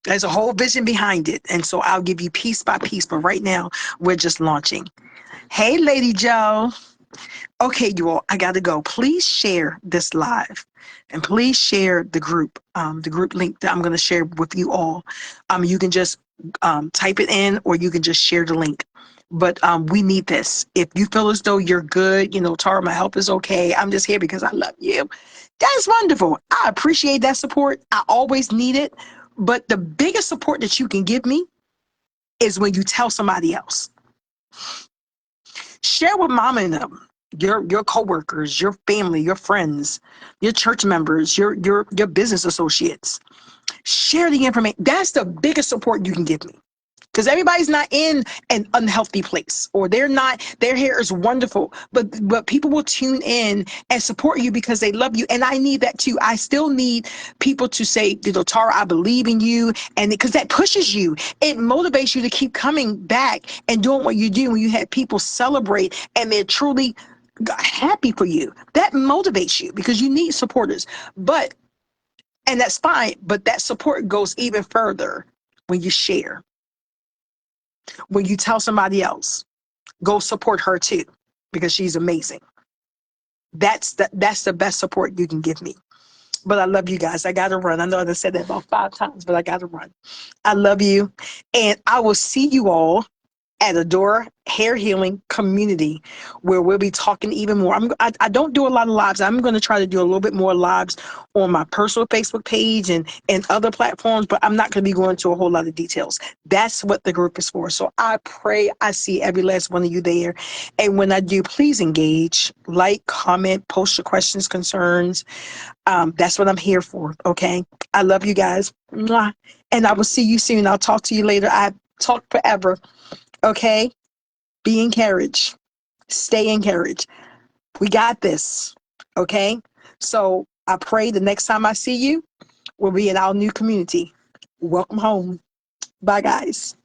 there's a whole vision behind it. And so I'll give you piece by piece. But right now, we're just launching. Hey, Lady Joe. Okay, you all, I got to go. Please share this live. And please share the group link that I'm going to share with you all. You can just type it in, or you can just share the link. But we need this. If you feel as though you're good, you know, Tara, my help is okay. I'm just here because I love you. That's wonderful. I appreciate that support. I always need it. But the biggest support that you can give me is when you tell somebody else. Share with mama and them, your coworkers, your family, your friends, your church members, your business associates. Share the information. That's the biggest support you can give me. Because everybody's not in an unhealthy place, or their hair is wonderful, but people will tune in and support you because they love you. And I need that too. I still need people to say, you know, Tara, I believe in you. And because that pushes you, it motivates you to keep coming back and doing what you do. When you have people celebrate and they're truly happy for you, that motivates you because you need supporters. And that's fine, but that support goes even further when you share. When you tell somebody else, go support her too, because she's amazing. That's the best support you can give me. But I love you guys. I got to run. I know I said that about 5 times, but I got to run. I love you. And I will see you all at Adora Hair Healing Community, where we'll be talking even more. I don't do a lot of lives. I'm going to try to do a little bit more lives on my personal Facebook page and other platforms, but I'm not going to be going into a whole lot of details. That's what the group is for. So I pray I see every last one of you there. And when I do, please engage, like, comment, post your questions, concerns. That's what I'm here for. Okay. I love you guys. Mwah. And I will see you soon. I'll talk to you later. I talk forever. Okay, be encouraged. Stay encouraged. We got this. Okay, so I pray the next time I see you, we'll be in our new community. Welcome home. Bye, guys.